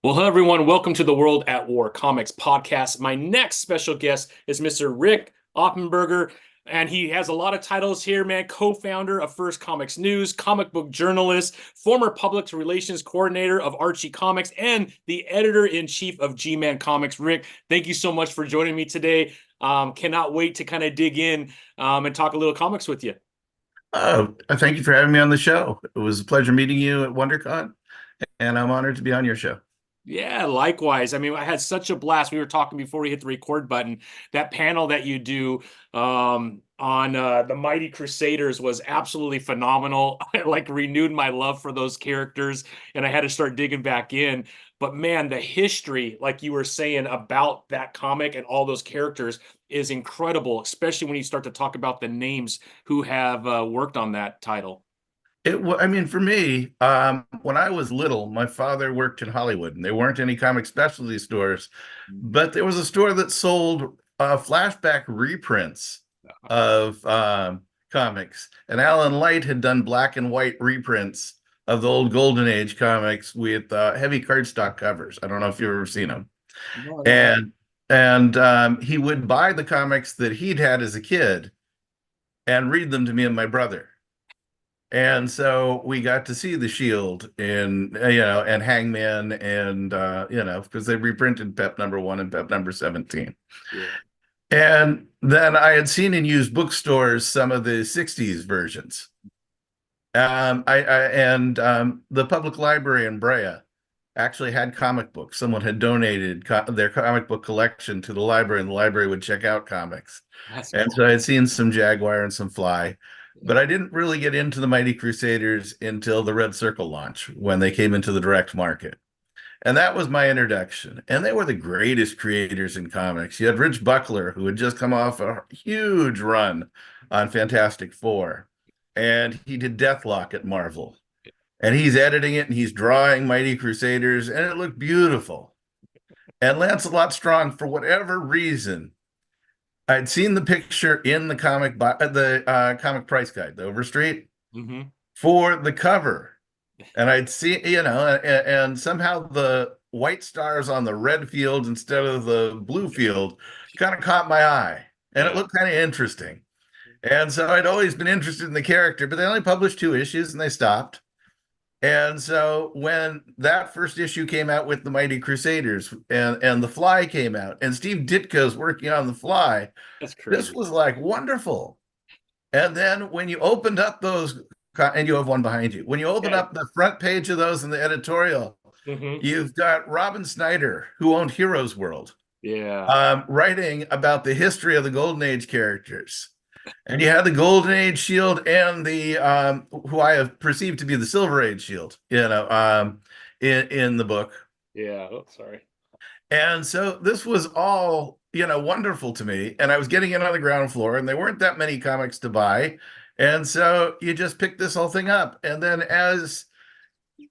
Well, hello everyone. Welcome to the World at War Comics podcast. My next special guest is Mr. Ric Offenberger, and he has a lot of titles here, man. Co-founder of First Comics News, comic book journalist, former public relations coordinator of Archie Comics, and the editor-in-chief of G-Man Comics. Ric, thank you so much for joining me today. Cannot wait to kind of dig in and talk a little comics with you. Thank you for having me on the show. It was a pleasure meeting you at WonderCon, and I'm honored to be on your show. Yeah, likewise. I mean, I had such a blast. We were talking before we hit the record button. That panel that you do on the Mighty Crusaders was absolutely phenomenal. I renewed my love for those characters, and I had to start digging back in. But man, the history, like you were saying, about that comic and all those characters is incredible, especially when you start to talk about the names who have worked on that title. I mean, for me, when I was little, my father worked in Hollywood, and there weren't any comic specialty stores, but there was a store that sold flashback reprints of comics. And Alan Light had done black and white reprints of the old Golden Age comics with heavy cardstock covers. I don't know if you've ever seen them. No, And he would buy the comics that he'd had as a kid and read them to me and my brother. And so we got to see the Shield and Hangman and because they reprinted Pep #1 and Pep #17. Yeah. And then I had seen in used bookstores some of the 60s versions. The public library in Brea actually had comic books. Someone had donated their comic book collection to the library, and the library would check out comics. And so I had seen some Jaguar and some Fly. But I didn't really get into the Mighty Crusaders until the Red Circle launch, when they came into the direct market. And that was my introduction. And they were the greatest creators in comics. You had Rich Buckler, who had just come off a huge run on Fantastic Four. And he did Deathlock at Marvel. And he's editing it, and he's drawing Mighty Crusaders, and it looked beautiful. And Lancelot Strong, for whatever reason, I'd seen the picture in the comic price guide, the Overstreet, for the cover. And I'd see, and somehow the white stars on the red field instead of the blue field kind of caught my eye. And it looked kind of interesting. And so I'd always been interested in the character, but they only published 2 issues and they stopped. And so when that first issue came out with the Mighty Crusaders and the Fly came out, and Steve Ditko's working on the Fly, this was like wonderful. And then when you opened up those, and you have one behind you, when you open up the front page of those in the editorial, you've got Robin Snyder, who owned Heroes World, writing about the history of the Golden Age characters. And you had the Golden Age Shield and the who I have perceived to be the Silver Age Shield, in the book. Yeah. Oh, sorry. And so this was all, wonderful to me. And I was getting in on the ground floor, and there weren't that many comics to buy. And so you just pick this whole thing up. And then as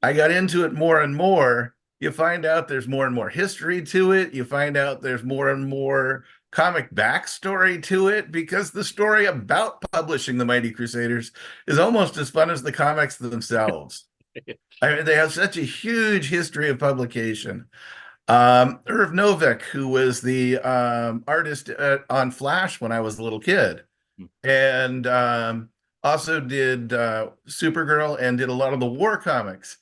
I got into it more and more, you find out there's more and more history to it. You find out there's more and more comic backstory to it, because the story about publishing the Mighty Crusaders is almost as fun as the comics themselves. I mean, they have such a huge history of publication. Irv Novick, who was the artist on Flash when I was a little kid, and also did Supergirl and did a lot of the war comics,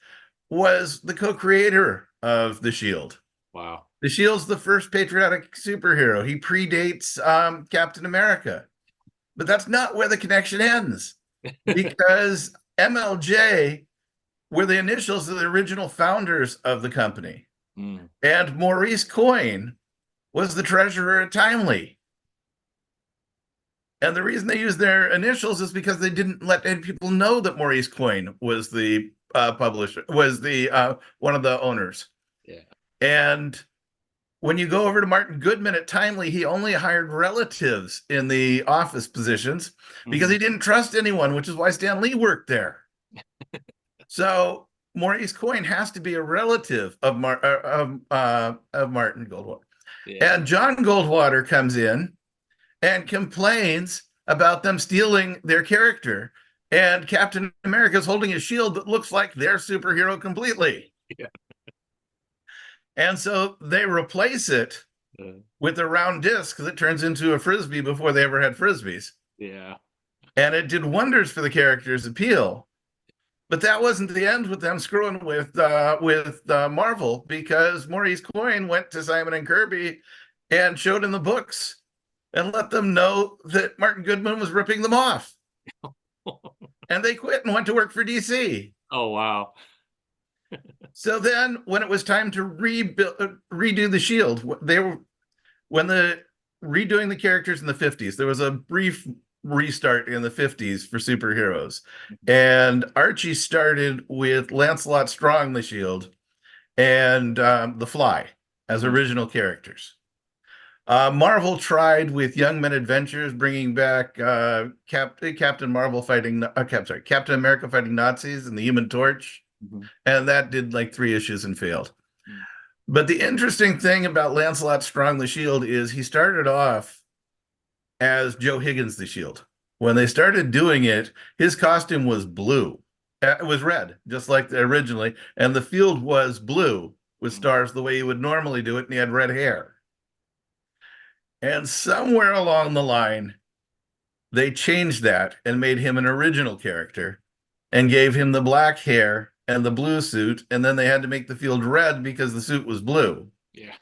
was the co-creator of the Shield. Wow. The Shield's the first patriotic superhero. He predates Captain America. But that's not where the connection ends, because MLJ were the initials of the original founders of the company. And Maurice Coyne was the treasurer at Timely. And the reason they used their initials is because they didn't let any people know that Maurice Coyne was the publisher, was the one of the owners. Yeah. And when you go over to Martin Goodman at Timely, he only hired relatives in the office positions because he didn't trust anyone, which is why Stan Lee worked there. So Maurice Coyne has to be a relative of Martin Goldwater. Yeah. And John Goldwater comes in and complains about them stealing their character, and Captain America's holding a shield that looks like their superhero completely. Yeah. And so they replace it with a round disc that turns into a frisbee before they ever had frisbees. Yeah. And it did wonders for the character's appeal. But that wasn't the end with them screwing with Marvel, because Maurice Coyne went to Simon and Kirby and showed in the books and let them know that Martin Goodman was ripping them off. And they quit and went to work for DC. Oh, wow. So then when it was time to redo the Shield, when the redoing the characters in the 50s, there was a brief restart in the 50s for superheroes. And Archie started with Lancelot Strong, the Shield, and The Fly as original characters. Marvel tried with Young Men Adventures, bringing back Captain Marvel fighting, Captain America fighting Nazis and the Human Torch. And that did like 3 issues and failed. But the interesting thing about Lancelot Strong the Shield is he started off as Joe Higgins the Shield. When they started doing it, his costume was blue. It was red, just like originally. And the field was blue with stars the way you would normally do it. And he had red hair. And somewhere along the line, they changed that and made him an original character and gave him the black hair and the blue suit, and then they had to make the field red because the suit was blue. Yeah.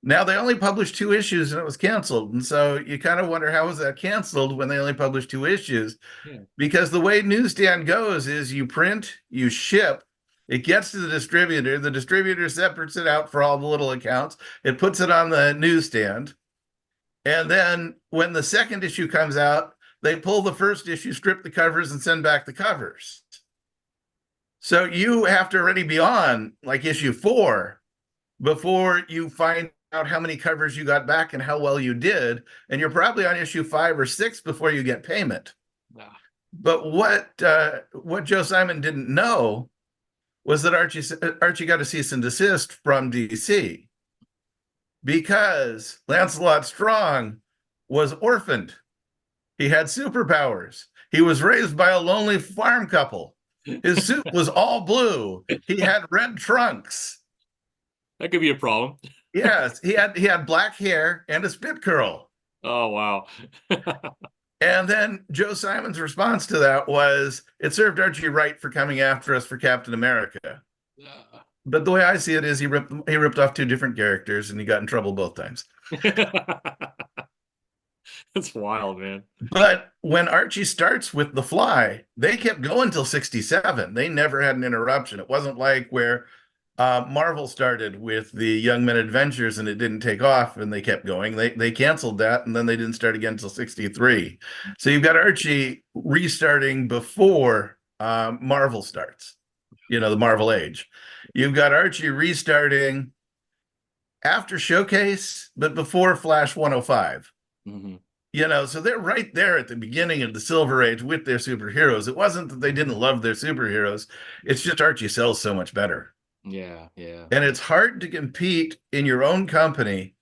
Now they only published 2 issues and it was canceled. And so you kind of wonder, how was that canceled when they only published 2 issues? Yeah. Because the way newsstand goes is you print, you ship, it gets to the distributor separates it out for all the little accounts, it puts it on the newsstand. And then when the second issue comes out, they pull the first issue, strip the covers, and send back the covers. So you have to already be on like issue 4 before you find out how many covers you got back and how well you did. And you're probably on issue 5 or 6 before you get payment. Wow. But what Joe Simon didn't know was that Archie got a cease and desist from DC because Lancelot Strong was orphaned. He had superpowers. He was raised by a lonely farm couple. His suit was all blue. He had red trunks. That could be a problem. Yes, he had black hair and a spit curl. Oh, wow. And then Joe Simon's response to that was, it served Archie right for coming after us for Captain America. But the way I see it is he ripped off 2 different characters and he got in trouble both times. That's wild, man. But when Archie starts with The Fly, they kept going till 67. They never had an interruption. It wasn't like where Marvel started with the Young Men Adventures and it didn't take off and they kept going. They canceled that and then they didn't start again until 63. So you've got Archie restarting before Marvel starts, the Marvel age. You've got Archie restarting after Showcase, but before Flash 105. So they're right there at the beginning of the Silver Age with their superheroes. It wasn't that they didn't love their superheroes. It's just Archie sells so much better. Yeah, yeah. And it's hard to compete in your own company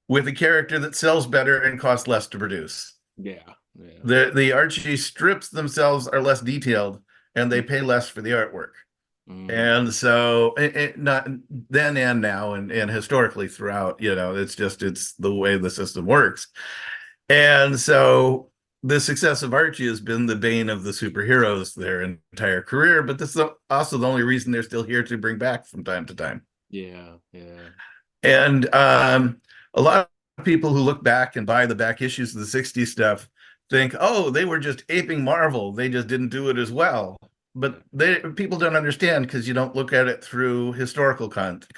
with a character that sells better and costs less to produce. Yeah, yeah. The Archie strips themselves are less detailed and they pay less for the artwork. And so not then and now and historically throughout, it's the way the system works. And so the success of Archie has been the bane of the superheroes their entire career, but this is also the only reason they're still here to bring back from time to time. Yeah, yeah. And a lot of people who look back and buy the back issues of the 60s stuff think, oh, they were just aping Marvel. They just didn't do it as well. But people don't understand because you don't look at it through historical context.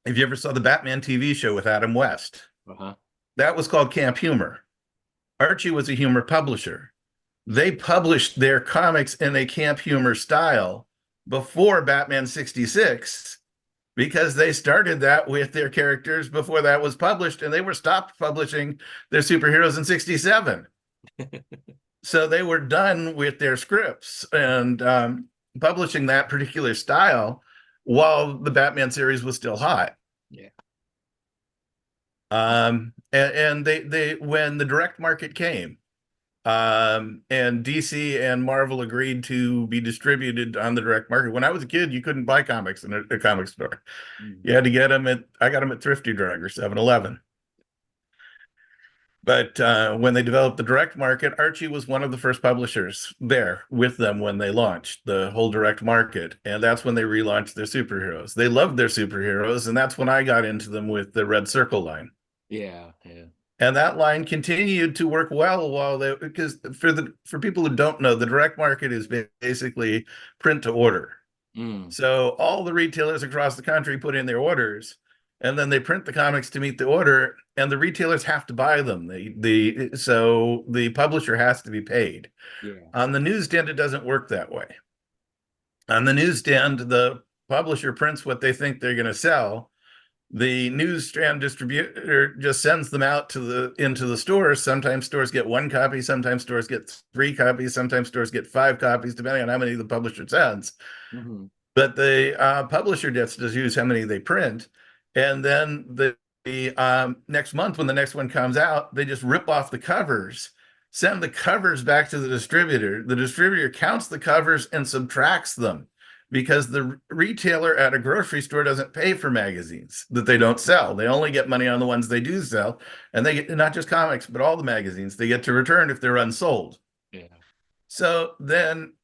If you ever saw the Batman TV show with Adam West, that was called Camp Humor. Archie was a humor publisher. They published their comics in a camp humor style before Batman 66 because they started that with their characters before that was published, and they were stopped publishing their superheroes in 67. So they were done with their scripts and publishing that particular style while the Batman series was still hot. Yeah. And they when the direct market came, And DC and Marvel agreed to be distributed on the direct market. When I was a kid, you couldn't buy comics in a comic store. Mm. You had to get them I got them at Thrifty Drug or 7-Eleven. But when they developed the direct market, Archie was one of the first publishers there with them when they launched the whole direct market. And that's when they relaunched their superheroes. They loved their superheroes, and that's when I got into them with the Red Circle line. Yeah, yeah. And that line continued to work well while they, because for people who don't know, the direct market is basically print to order. Mm. So all the retailers across the country put in their orders, and then they print the comics to meet the order, and the retailers have to buy them. So the publisher has to be paid. Yeah. On the newsstand, it doesn't work that way. On the newsstand, the publisher prints what they think they're going to sell. The newsstand distributor just sends them out into the stores. Sometimes stores get one copy, sometimes stores get 3 copies, sometimes stores get 5 copies, depending on how many the publisher sends. Mm-hmm. But the publisher gets to choose how many they print, and then the next month when the next one comes out, they just rip off the covers, send the covers back to the distributor. The distributor counts the covers and subtracts them, because the retailer at a grocery store doesn't pay for magazines that they don't sell. They only get money on the ones they do sell, and they get not just comics, but all the magazines they get to return if they're unsold. Yeah. So then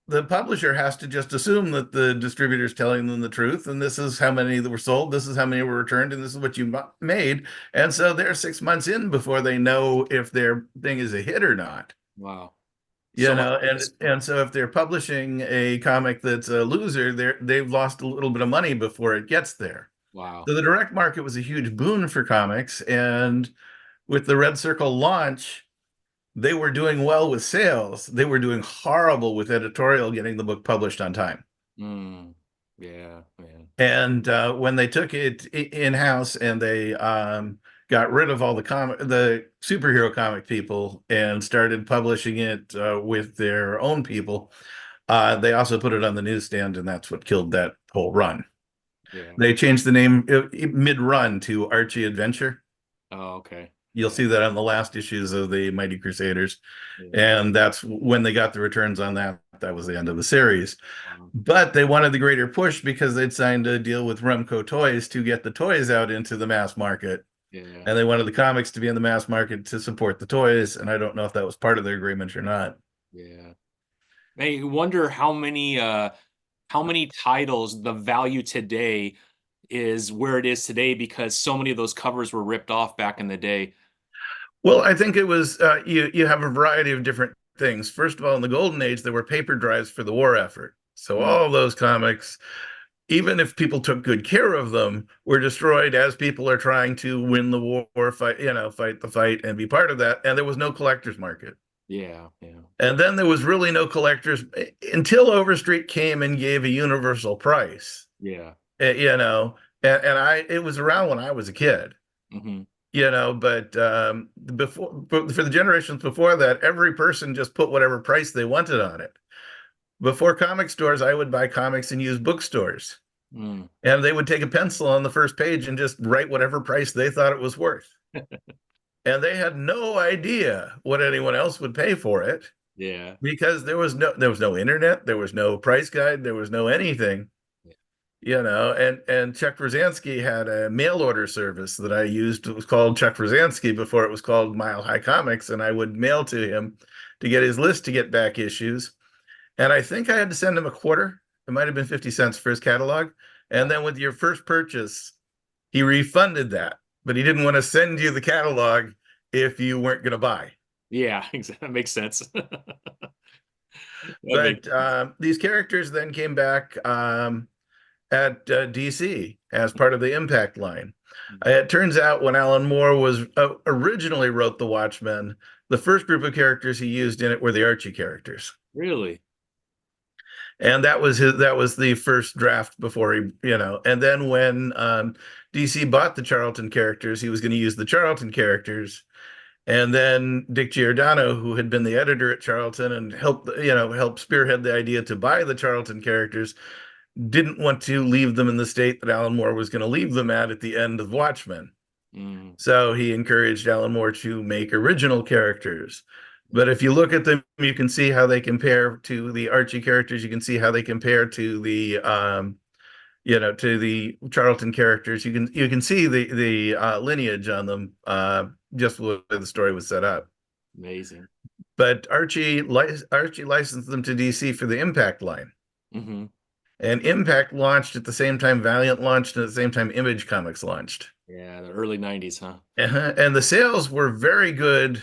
the publisher has to just assume that the distributor is telling them the truth, and this is how many that were sold, this is how many were returned, and this is what you made. And so they're 6 months in before they know if their thing is a hit or not. Wow. You So know, much. and so if they're publishing a comic that's a loser, they've lost a little bit of money before it gets there. Wow. So the direct market was a huge boon for comics, and with the Red Circle launch, they were doing well with sales. They were doing horrible with editorial, getting the book published on time. Mm. Yeah, man. And when they took it in-house and they got rid of all the superhero comic people and started publishing it with their own people, they also put it on the newsstand, and that's what killed that whole run. Yeah. They changed the name mid-run to Archie Adventure. Oh, okay. You'll Yeah. see that on the last issues of the Mighty Crusaders. Yeah. And that's when they got the returns on that. That was the end of the series. Wow. But they wanted the greater push because they'd signed a deal with Remco Toys to get the toys out into the mass market. Yeah. And they wanted the comics to be in the mass market to support the toys. And I don't know if that was part of their agreement or not. Yeah. I wonder how many titles the value today is where it is today, because so many of those covers were ripped off back in the day. Well, I think it was you have a variety of different things. First of all, in the golden age, there were paper drives for the war effort. So Mm. all those comics, even if people took good care of them, were destroyed as people are trying to win the war, fight the fight and be part of that. And there was no collector's market. Yeah, yeah. And then there was really no collectors until Overstreet came and gave a universal price. Yeah. And it was around when I was a kid. Mm-hmm. But for the generations before that, every person just put whatever price they wanted on it. Before comic stores, I would buy comics and use bookstores. Mm. And they would take a pencil on the first page and just write whatever price they thought it was worth. And they had no idea what anyone else would pay for it. Yeah. Because there was no internet, there was no price guide, there was no anything. And Chuck Brzezinski had a mail order service that I used. It was called Chuck Brzezinski before it was called Mile High Comics, and I would mail to him to get his list to get back issues. And I think I had to send him a quarter. It might have been 50 cents for his catalog. And then with your first purchase, he refunded that, but he didn't want to send you the catalog if you weren't going to buy. Yeah, that makes sense. But these characters then came back at DC as part of the Impact line. It turns out when Alan Moore was originally wrote The Watchmen, the first group of characters he used in it were the Archie characters. Really? And that was the first draft before he, and then when DC bought the Charlton characters, he was going to use the Charlton characters. And then Dick Giordano, who had been the editor at Charlton and helped spearhead the idea to buy the Charlton characters, didn't want to leave them in the state that Alan Moore was going to leave them at the end of Watchmen. Mm. So he encouraged Alan Moore to make original characters. But if you look at them, you can see how they compare to the Archie characters. You can see how they compare to the to the Charlton characters. You can see the lineage on them just the way the story was set up. Amazing. But Archie licensed them to DC for the Impact line. Hmm. And Impact launched at the same time Valiant launched, and at the same time Image Comics launched. Yeah, the early 90s, huh? And the sales were very good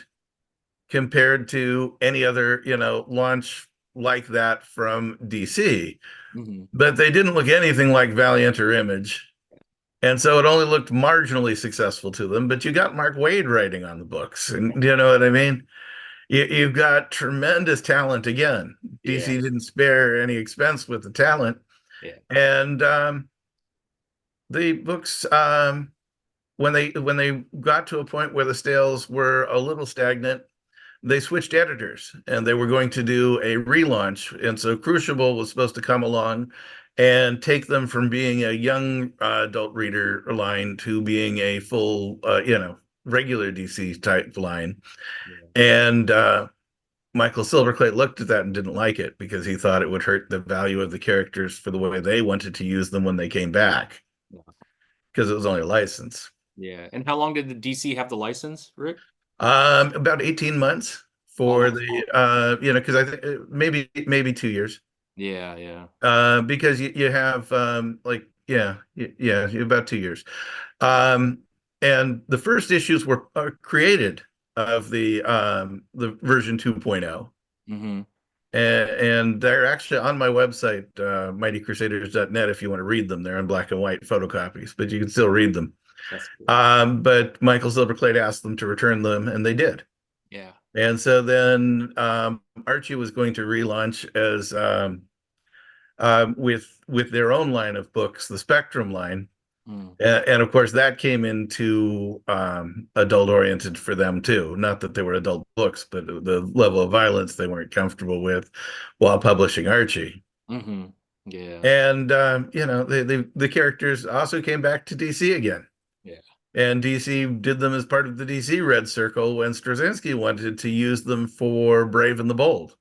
compared to any other, launch like that from DC. Hmm. But they didn't look anything like Valiant or Image. And so it only looked marginally successful to them. But you got Mark Waid writing on the books. And you know what I mean? You've got tremendous talent again. Yeah, DC didn't spare any expense with the talent. yeah. And the books, when they got to a point where the sales were a little stagnant, they switched editors and they were going to do a relaunch. And so Crucible was supposed to come along and take them from being a young adult reader line to being a full, regular DC type line. Yeah. And Michael Silverclay looked at that and didn't like it because he thought it would hurt the value of the characters for the way they wanted to use them when they came back because it was only a license. Yeah. And how long did the DC have the license, Rick? About 18 months Oh, for the because I think maybe 2 years. yeah, yeah. Because you have yeah, about 2 years. Um, and the first issues were created of the version 2.0. Hmm. And they're actually on my website, mightycrusaders.net, if you want to read them. They're in black and white photocopies, but you can still read them. That's cool. But Michael Silverclay asked them to return them, and they did. Yeah. And so then Archie was going to relaunch as with their own line of books, the Spectrum line. Mm. And of course, that came into adult oriented for them too. Not that they were adult books, but the level of violence they weren't comfortable with while publishing Archie. Hmm. Yeah. And the characters also came back to DC again. Yeah. And DC did them as part of the DC Red Circle when Straczynski wanted to use them for Brave and the Bold.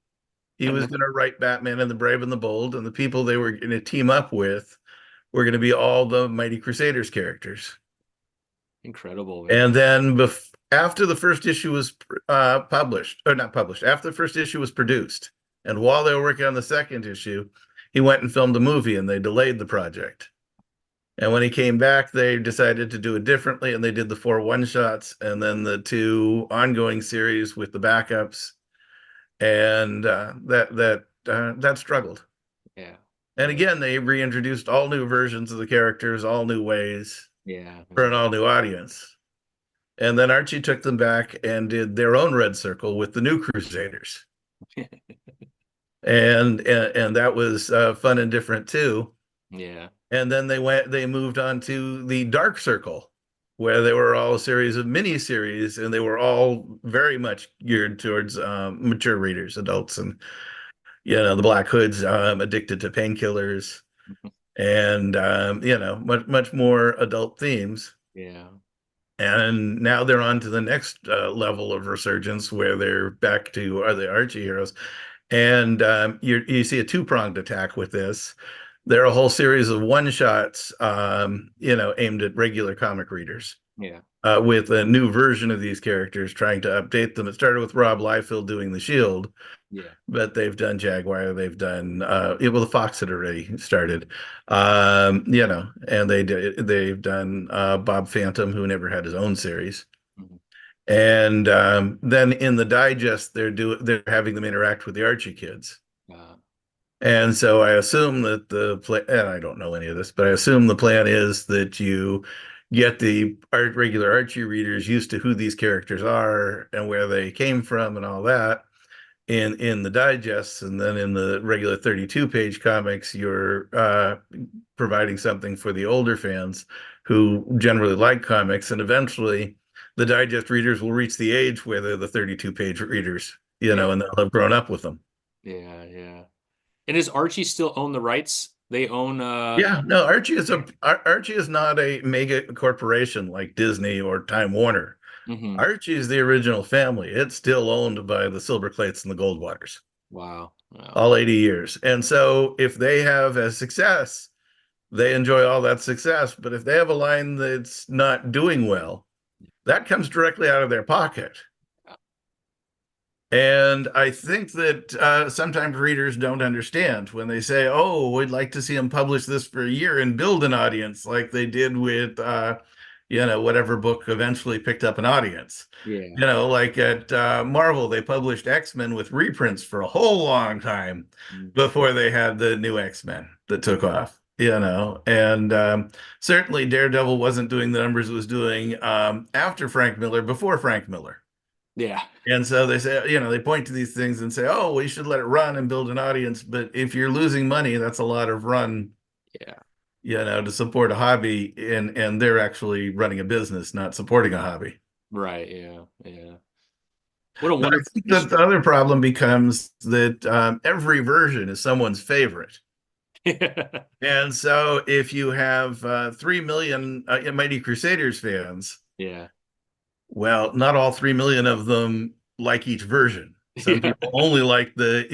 He And was going to write Batman and the Brave and the Bold, and the people they were going to team up with were going to be all the Mighty Crusaders characters. incredible, man. And then after the first issue was published, or not published, after the first issue was produced, and while they were working on the second issue, he went and filmed a movie, and they delayed the project. And when he came back, they decided to do it differently, and they did the 4 one-shots and then the 2 ongoing series with the backups, and that struggled. Yeah. And again, they reintroduced all new versions of the characters, all new ways Yeah. for an all new audience. And then Archie took them back and did their own Red Circle with the New Crusaders, and that was fun and different too. Yeah. And then they moved on to the Dark Circle, where they were all a series of mini series, and they were all very much geared towards mature readers, adults, and the Black Hoods addicted to painkillers, and much more adult themes. Yeah. And now they're on to the next level of resurgence, where they're back to are the Archie heroes, and you see a two-pronged attack with this. There are a whole series of one-shots, aimed at regular comic readers. Yeah. With a new version of these characters, trying to update them. It started with Rob Liefeld doing the Shield, Yeah. but they've done Jaguar, they've done the Fox had already started, and they've done Bob Phantom, who never had his own series. Mhm. And then in the digest, they're having them interact with the Archie kids. And so I assume that and I don't know any of this, but I assume the plan is that you get the regular Archie readers used to who these characters are and where they came from and all that in the digests, and then in the regular 32-page comics, you're providing something for the older fans who generally like comics, and eventually the digest readers will reach the age where they're the 32-page readers, and they'll have grown up with them. Yeah, yeah. And does Archie still own the rights? They own Yeah, no, Archie is not a mega corporation like Disney or Time Warner. Hmm. Archie is the original family. It's still owned by the Silverclates and the Goldwaters, Wow. Wow. all 80 years. And so if they have a success, they enjoy all that success. But if they have a line that's not doing well, that comes directly out of their pocket. And I think that sometimes readers don't understand when they say, "Oh, we'd like to see them publish this for a year and build an audience," like they did with, whatever book eventually picked up an audience. Yeah. Like at Marvel, they published X-Men with reprints for a whole long time Mm. before they had the new X-Men that took off. And certainly Daredevil wasn't doing the numbers it was doing after Frank Miller, before Frank Miller. Yeah. And so they say, they point to these things and say, "Oh, we should let it run and build an audience." But if you're losing money, that's a lot of run, Yeah. to support a hobby. And they're actually running a business, not supporting a hobby. Right. Yeah. Yeah. What a But I wonderful think that industry. the other problem becomes that every version is someone's favorite. And so if you have 3 million Mighty Crusaders fans, Yeah. well, not all 3 million of them like each version. Some Yeah. people only like the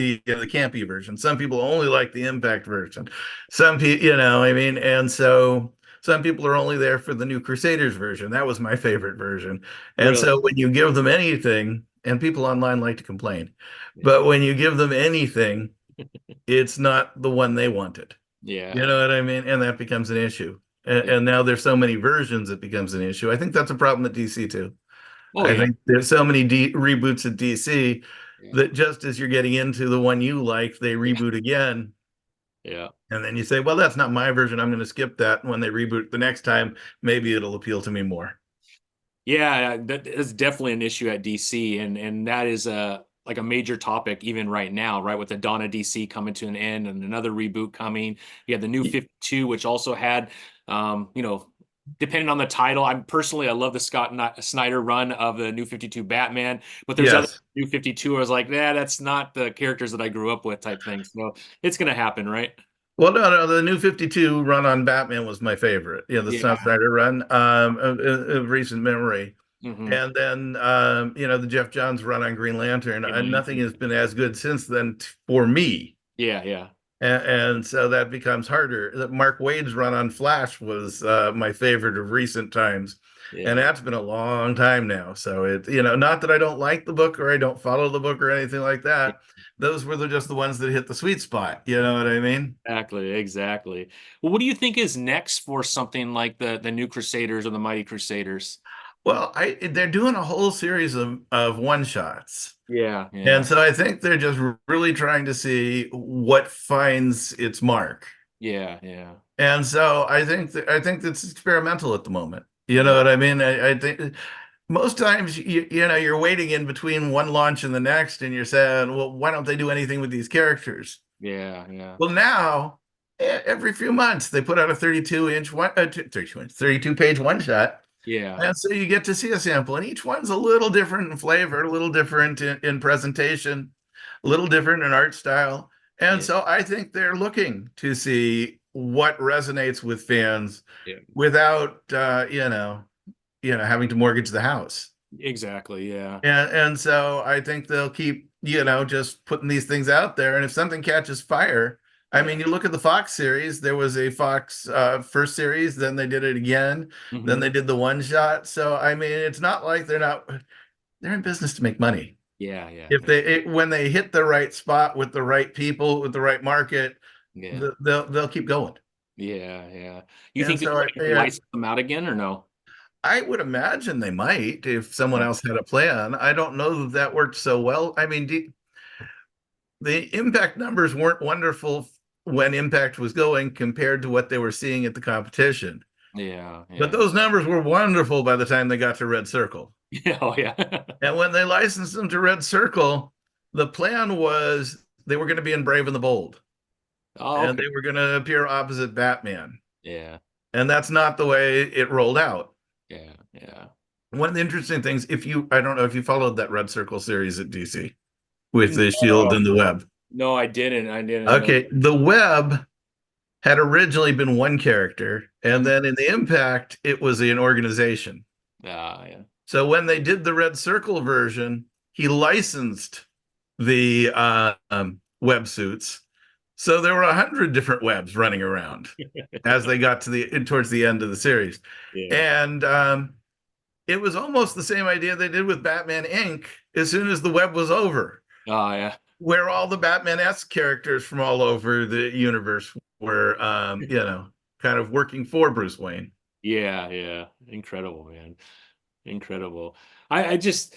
campy version. Some people only like the impact version. Some people, I mean, and so some people are only there for the new Crusaders version. That was my favorite version. And Really. so when you give them anything, and people online like to complain, Yeah. but when you give them anything, it's not the one they wanted. You Yeah. know what I mean? And that becomes an issue. And, Yeah. and now there's so many versions, it becomes an issue. I think that's a problem at DC too. Oh I yeah. think there's so many reboots at DC Yeah. that just as you're getting into the one you like, they Yeah. reboot again. Yeah. And then you say, "Well, that's not my version. I'm going to skip that." And when they reboot the next time, maybe it'll appeal to me more. Yeah, that is definitely an issue at DC, and that is a like a major topic even right now, right? With the Dawn of DC coming to an end and another reboot coming. You had the New 52, which also had, depending on the title. I love the Snyder run of the New 52 Batman, but there's other Yes. New 52. I was like, nah, that's not the characters that I grew up with, type thing. So it's gonna happen, right? Well, no, the New 52 run on Batman was my favorite. Yeah, the Scott Yeah. Snyder run of recent memory. Hmm. And then, the Jeff Johns run on Green Lantern. Nothing has been as good since then for me. Yeah, yeah, And so that becomes harder. Mark Waid's run on Flash was my favorite of recent times. And yeah. that's been a long time now. So not that I don't like the book or I don't follow the book or anything like that. Those were just the ones that hit the sweet spot. You know what I mean? Exactly, exactly. Well, what do you think is next for something like the New Crusaders or the Mighty Crusaders? Well, they're doing a whole series of one shots. Yeah, And yeah, so I think they're just really trying to see what finds its mark. yeah, yeah, And so I think that's experimental at the moment. You know yeah, what I mean? I think most times you're waiting in between one launch and the next, and you're saying, "Well, why don't they do anything with these characters?" yeah, yeah, Well, now every few months they put out a 32-inch 32-page one shot. yeah, And so you get to see a sample, and each one's a little different in flavor, a little different in presentation, a little different in art style. And yeah, so I think they're looking to see what resonates with fans yeah. without having to mortgage the house. Exactly, yeah, And so I think they'll keep, just putting these things out there. And if something catches fire, I yeah. mean, you look at the Fox series, there was a Fox first series, then they did it again, then Hmm. they did the one shot. So, I mean, it's not like they're in business to make money. Yeah, yeah, If when they hit the right spot with the right people, with the right market, yeah, they'll keep going. yeah, yeah. You And think they're so looking to license them out again or no? I would imagine they might if someone Yeah, else had a plan. I don't know that that worked so well. I mean, the impact numbers weren't wonderful when impact was going compared to what they were seeing at the competition. yeah, But yeah, those numbers were wonderful by the time they got to Red Circle. yeah, oh yeah. And when they licensed them to Red Circle, the plan was they were going to be in Brave and the Bold, Oh, and okay. they were going to appear opposite Batman. Yeah, And that's not the way it rolled out. yeah, yeah. One of the interesting things, I don't know if you followed that Red Circle series at DC with the Shield No, and the Web. no, I didn't. I didn't know. Okay, the Web had originally been one character, and Mhm. then in the Impact, it was an organization. Ah, yeah. So when they did the Red Circle version, he licensed the websuits. So there were 100 different webs running around as they got to the towards the end of the series. Yeah. And it was almost the same idea they did with Batman Inc. as soon as the web was over, Oh yeah. where all the Batman-esque characters from all over the universe were, kind of working for Bruce Wayne. Yeah, yeah. Incredible, man. Incredible. I just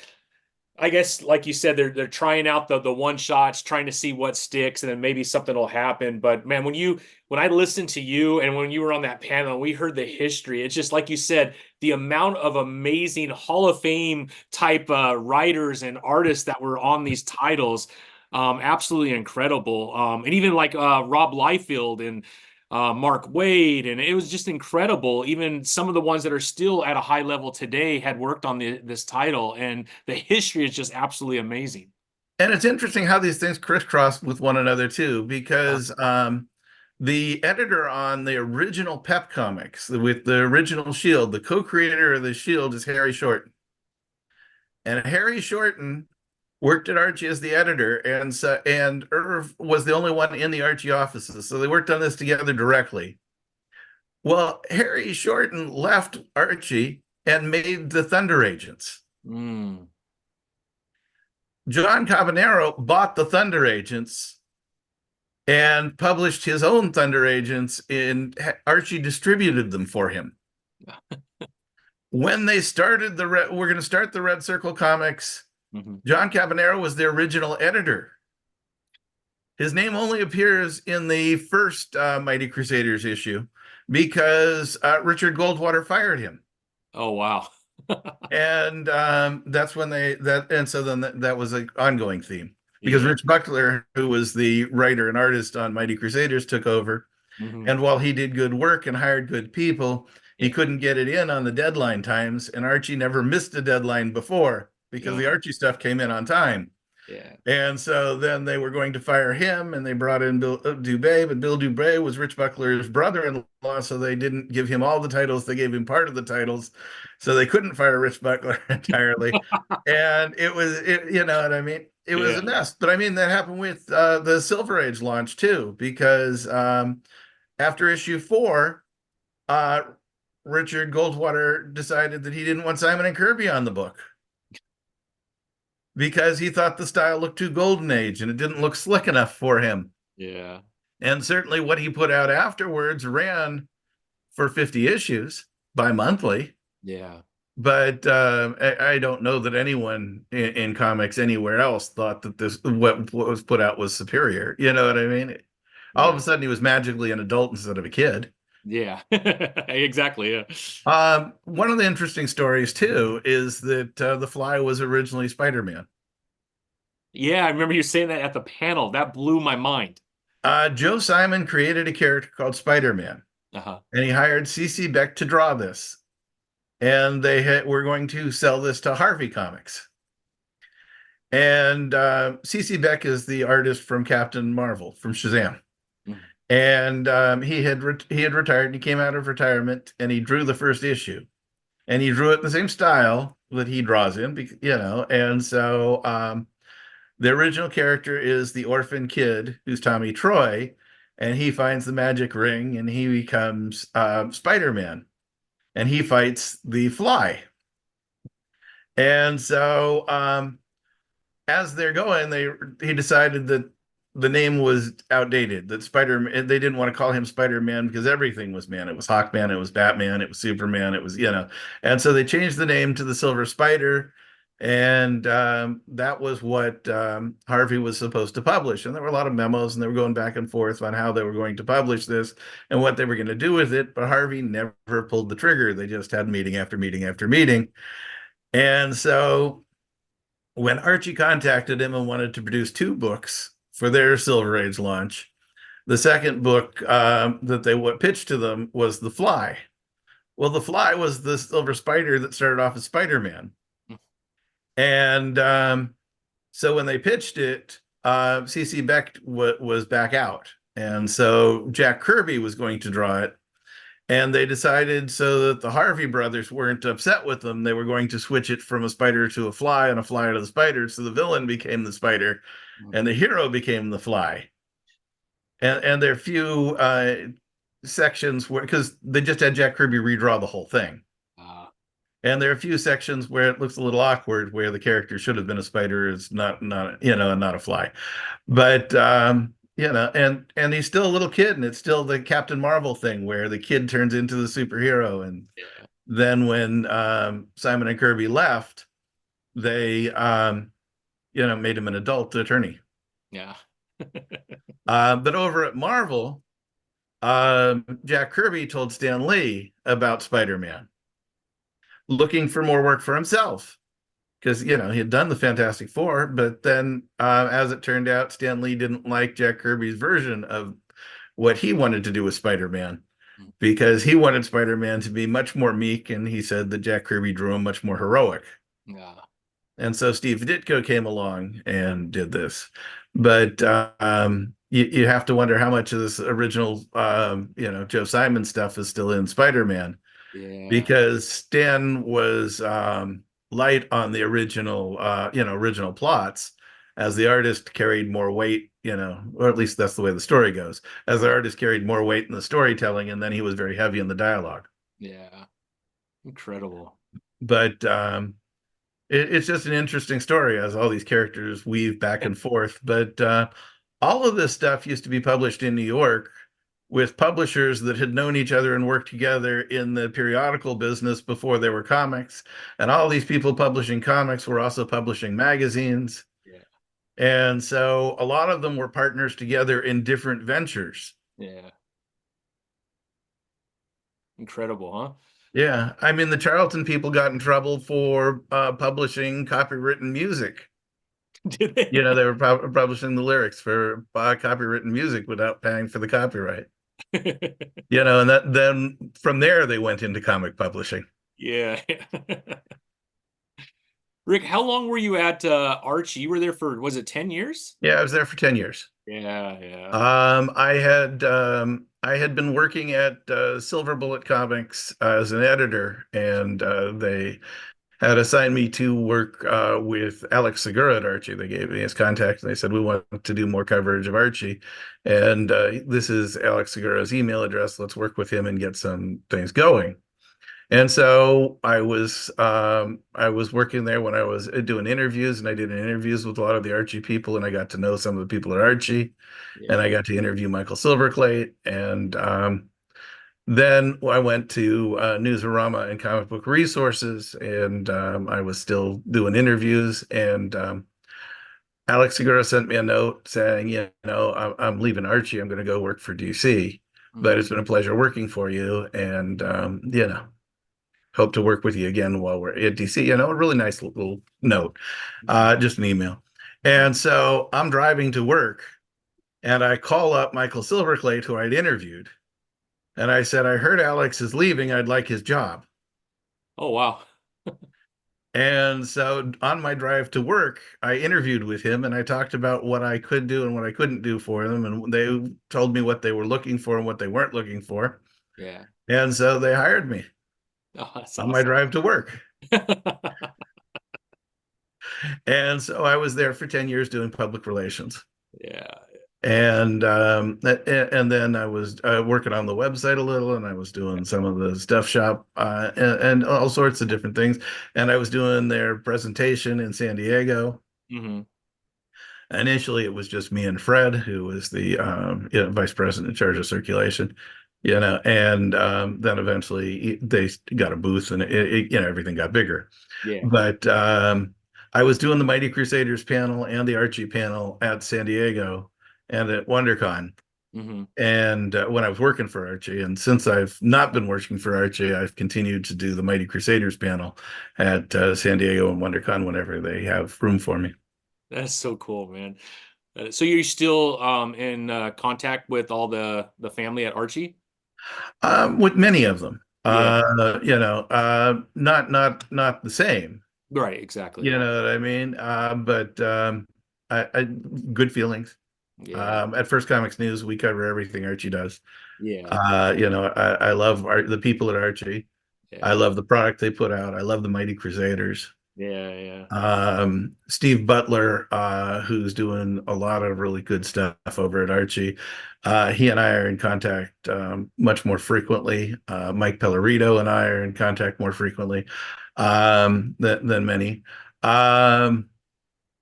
I guess like you said, they're trying out the one shots, trying to see what sticks, and then maybe something will happen. But man, when I listened to you and when you were on that panel and we heard the history, it's just like you said, the amount of amazing Hall of Fame type writers and artists that were on these titles, absolutely incredible. And even like Rob Liefeld and Mark Wade, and it was just incredible. Even some of the ones that are still at a high level today had worked on this title, and the history is just absolutely amazing. And it's interesting how these things crisscross with one another too, because the editor on the original Pep comics with the original Shield, the co-creator of the Shield is Harry Shorten. And Harry Shorten worked at Archie as the editor, and Irv was the only one in the Archie offices. So they worked on this together directly. Well, Harry Shorten left Archie and made the Thunder Agents. Mm. John Coördinator bought the Thunder Agents and published his own Thunder Agents, and Archie distributed them for him. When they started we're going to start the Red Circle comics, John Coördinator was the original editor. His name only appears in the first Mighty Crusaders issue because Richard Goldwater fired him. Oh wow. And that's when so then that was an ongoing theme because Rich Buckler, who was the writer and artist on Mighty Crusaders, took over. And while he did good work and hired good people, he couldn't get it in on the deadline times, and Archie never missed a deadline before because the Archie stuff came in on time. Yeah. And so then they were going to fire him, and they brought in Bill Dubé, but Bill Dubé was Rich Buckler's brother-in-law, so they didn't give him all the titles. They gave him part of the titles, so they couldn't fire Rich Buckler entirely. And you know what I mean? It was a mess. But I mean, that happened with the Silver Age launch too, because after issue 4, Richard Goldwater decided that he didn't want Simon and Kirby on the book because he thought the style looked too golden age and it didn't look slick enough for him. Yeah. And certainly what he put out afterwards ran for 50 issues bi-monthly. Yeah. But I don't know that anyone in comics anywhere else thought that what was put out was superior. You know what I mean? All of a sudden he was magically an adult instead of a kid. Yeah, exactly. Yeah. One of the interesting stories too is that the Fly was originally Spider-Man. Yeah, I remember you saying that at the panel. That blew my mind. Joe Simon created a character called Spider-Man, and he hired C.C. Beck to draw this. And they were going to sell this to Harvey Comics. And C.C. Beck is the artist from Captain Marvel, from Shazam. And he had retired, and he came out of retirement, and he drew the first issue, and he drew it in the same style that he draws in, you know. And so the original character is the orphan kid who's Tommy Troy, and he finds the magic ring, and he becomes Spider-Man, and he fights the Fly. And so as they're going, he decided that the name was outdated, that Spider-Man, they didn't want to call him Spider-Man because everything was man. It was Hawkman, it was Batman, it was Superman, it was, you know. And so they changed the name to the Silver Spider, and that was what Harvey was supposed to publish. And there were a lot of memos, and they were going back and forth on how they were going to publish this and what they were going to do with it, but Harvey never pulled the trigger. They just had meeting after meeting after meeting. And so when Archie contacted him and wanted to produce 2 books for their Silver Age launch, the second book that they pitched to them was The Fly. Well, The Fly was the Silver Spider that started off as Spider-Man. And so when they pitched it, C.C. Beck was back out. And so Jack Kirby was going to draw it. And they decided, so that the Harvey brothers weren't upset with them, they were going to switch it from a spider to a fly and a fly to the spider. So the villain became the spider and the hero became the fly. And there are few sections where, because they just had Jack Kirby redraw the whole thing. Uh, And there are a few sections where it looks a little awkward, where the character should have been a spider, is not and not a fly. But and he's still a little kid, and it's still the Captain Marvel thing where the kid turns into the superhero. And yeah, then when Simon and Kirby left, they made him an adult attorney. yeah, But over at Marvel, Jack Kirby told Stan Lee about Spider-Man, looking for more work for himself. Because he had done the Fantastic Four, but then as it turned out, Stan Lee didn't like Jack Kirby's version of what he wanted to do with Spider-Man, because he wanted Spider-Man to be much more meek, and he said that Jack Kirby drew him much more heroic. yeah, And so Steve Ditko came along and did this. But you have to wonder how much of this original Joe Simon stuff is still in Spider-Man, yeah, because Stan was light on the original plots, as the artist carried more weight, or at least that's the way the story goes, as the artist carried more weight in the storytelling, and then he was very heavy in the dialogue. yeah. Incredible. But it's just an interesting story, as all these characters weave back and forth. But all of this stuff used to be published in New York, with publishers that had known each other and worked together in the periodical business before there were comics. And all these people publishing comics were also publishing magazines. Yeah, And so a lot of them were partners together in different ventures. yeah. Incredible, huh? Yeah. I mean, the Charlton people got in trouble for publishing copywritten music. Did they? They were publishing the lyrics for copywritten music without paying for the copyright. And then from there they went into comic publishing. Yeah. Rick, how long were you at Archie? You were there for, was it 10 years? Yeah, I was there for 10 years. Yeah, yeah. I had been working at Silver Bullet Comics as an editor, and they had assigned me to work with Alex Segura at Archie. They gave me his contact, and they said, we want to do more coverage of Archie. And this is Alex Segura's email address. Let's work with him and get some things going. And so I was working there when I was doing interviews, and I did interviews with a lot of the Archie people, and I got to know some of the people at Archie, and Yeah. I got to interview Michael Silverclate. And then I went to Newsarama and Comic Book Resources, and I was still doing interviews. And Alex Segura sent me a note saying, I'm leaving Archie. I'm going to go work for DC, but it's been a pleasure working for you, and hope to work with you again while we're at DC. A really nice little note, just an email. And so I'm driving to work, and I call up Michael Silverclate, who I'd interviewed. And I said, I heard Alex is leaving. I'd like his job. Oh, wow. And so on my drive to work, I interviewed with him, and I talked about what I could do and what I couldn't do for them. And they told me what they were looking for and what they weren't looking for. Yeah. And so they hired me Oh, that's on my awesome. drive to work. And so I was there for 10 years doing public relations. Yeah. And then I was working on the website a little, and I was doing some of the stuff shop and all sorts of different things. And I was doing their presentation in San Diego. Hmm. Initially, it was just me and Fred, who was the vice president in charge of circulation. And then eventually they got a booth, and everything got bigger. Yeah. But I was doing the Mighty Crusaders panel and the Archie panel at San Diego and at WonderCon. Hmm. And when I was working for Archie, and since I've not been working for Archie, I've continued to do the Mighty Crusaders panel at San Diego and WonderCon whenever they have room for me. That's so cool, man. So you're still in contact with all the family at Archie? With many of them, Yeah. not the same. Right, exactly. You Yeah. know what I mean? But I good feelings. Yeah. At First Comics News, we cover everything Archie does. Yeah. I love the people at Archie. I Yeah. love the product they put out. I love the Mighty Crusaders. Yeah. Yeah. Steve Butler, who's doing a lot of really good stuff over at Archie. He and I are in contact much more frequently. Mike Pellerito and I are in contact more frequently than many. Um,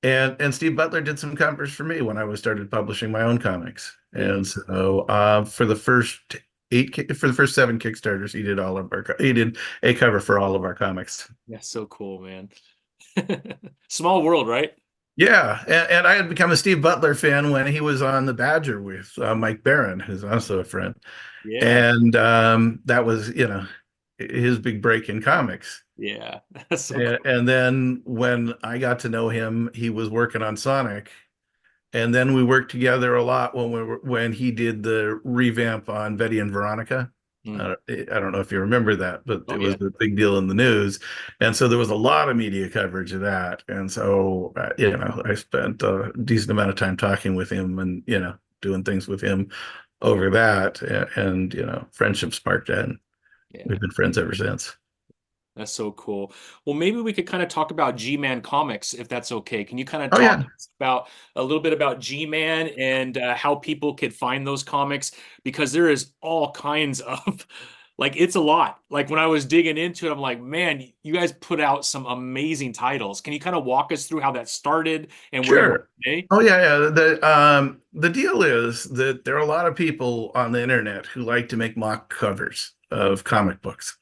and Steve Butler did some covers for me when I was started publishing my own comics. Yeah. And so for the first for the first 7 Kickstarters, he did a cover for all of our comics. That's so cool, man. Small world, right? Yeah, and I had become a Steve Butler fan when he was on The Badger with Mike Barron, who's also a friend, Yeah. and that was, his big break in comics. Yeah. That's so cool. And then when I got to know him, he was working on Sonic, and then we worked together a lot when he did the revamp on Betty and Veronica. Mm. I don't know if you remember that, but Oh it was yeah. a big deal in the news, and so there was a lot of media coverage of that. And so I spent a decent amount of time talking with him, and doing things with him over that, and friendship sparked that. And Yeah. we've been friends ever since. That's so cool. Well, maybe we could kind of talk about G-Man Comics, if that's okay. Can you kind of Oh talk yeah, about a little bit about G-Man and how people could find those comics? Because there is all kinds of, like, it's a lot. Like when I was digging into it, I'm like, man, you guys put out some amazing titles. Can you kind of walk us through how that started and where you are sure. today? Oh yeah, yeah. The deal is that there are a lot of people on the internet who like to make mock covers of comic books.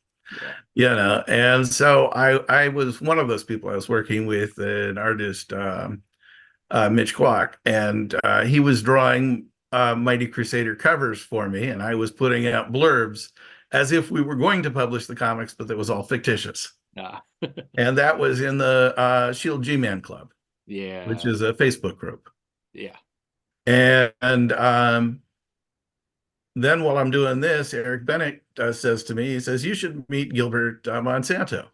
Yeah. And so I was one of those people. I was working with an artist, Mitch Kwok, and he was drawing Mighty Crusader covers for me, and I was putting out blurbs as if we were going to publish the comics, but that was all fictitious. Ah, And that was in the Shield G-Man Club, which yeah. is a Facebook group. Yeah. And then while I'm doing this, Eric Bennett says to me, he says, you should meet Gilbert Monsanto.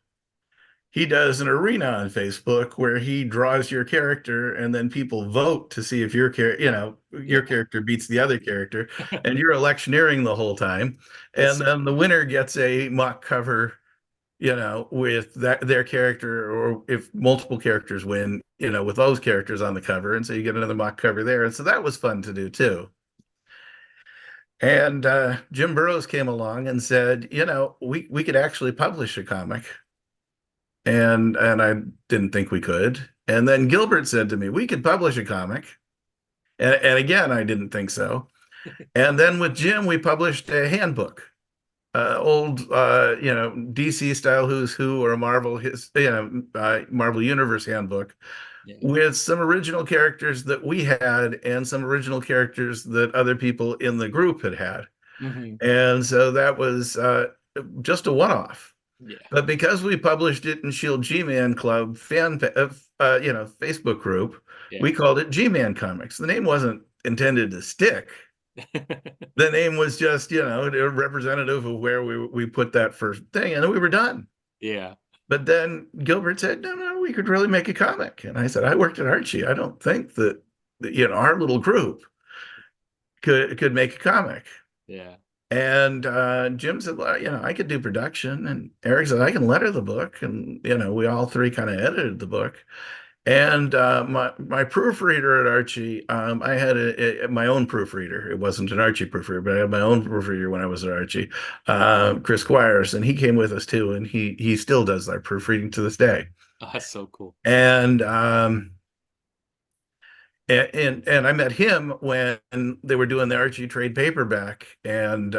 He does an arena on Facebook where he draws your character, and then people vote to see if your Yeah. character beats the other character, and you're electioneering the whole time. And That's then the winner gets a mock cover, with their character, or if multiple characters win, with those characters on the cover. And so you get another mock cover there. And so that was fun to do too. And Jim Burrows came along and said, we could actually publish a comic. And I didn't think we could. And then Gilbert said to me, we could publish a comic. And again, I didn't think so. And then with Jim, we published a handbook, old, DC style Who's Who, or a Marvel Universe handbook, yeah. with some original characters that we had and some original characters that other people in the group had had. Hmm. And so that was just a one-off. Yeah. But because we published it in Shield G-Man Club Facebook group, Yeah. we called it G-Man Comics. The name wasn't intended to stick. The name was just, a representative of where we put that first thing, and then we were done. Yeah. But then Gilbert said, no, we could really make a comic. And I said, I worked at Archie. I don't think that our little group could make a comic. Yeah. And Jim said, well, I could do production. And Eric said, I can letter the book. And, we all three kind of edited the book. And my proofreader at Archie, I had my own proofreader. It wasn't an Archie proofreader, but I had my own proofreader when I was at Archie, Chris Squires, and he came with us too. And he still does our proofreading to this day. Oh, that's so cool. And I met him when they were doing the Archie trade paperback, and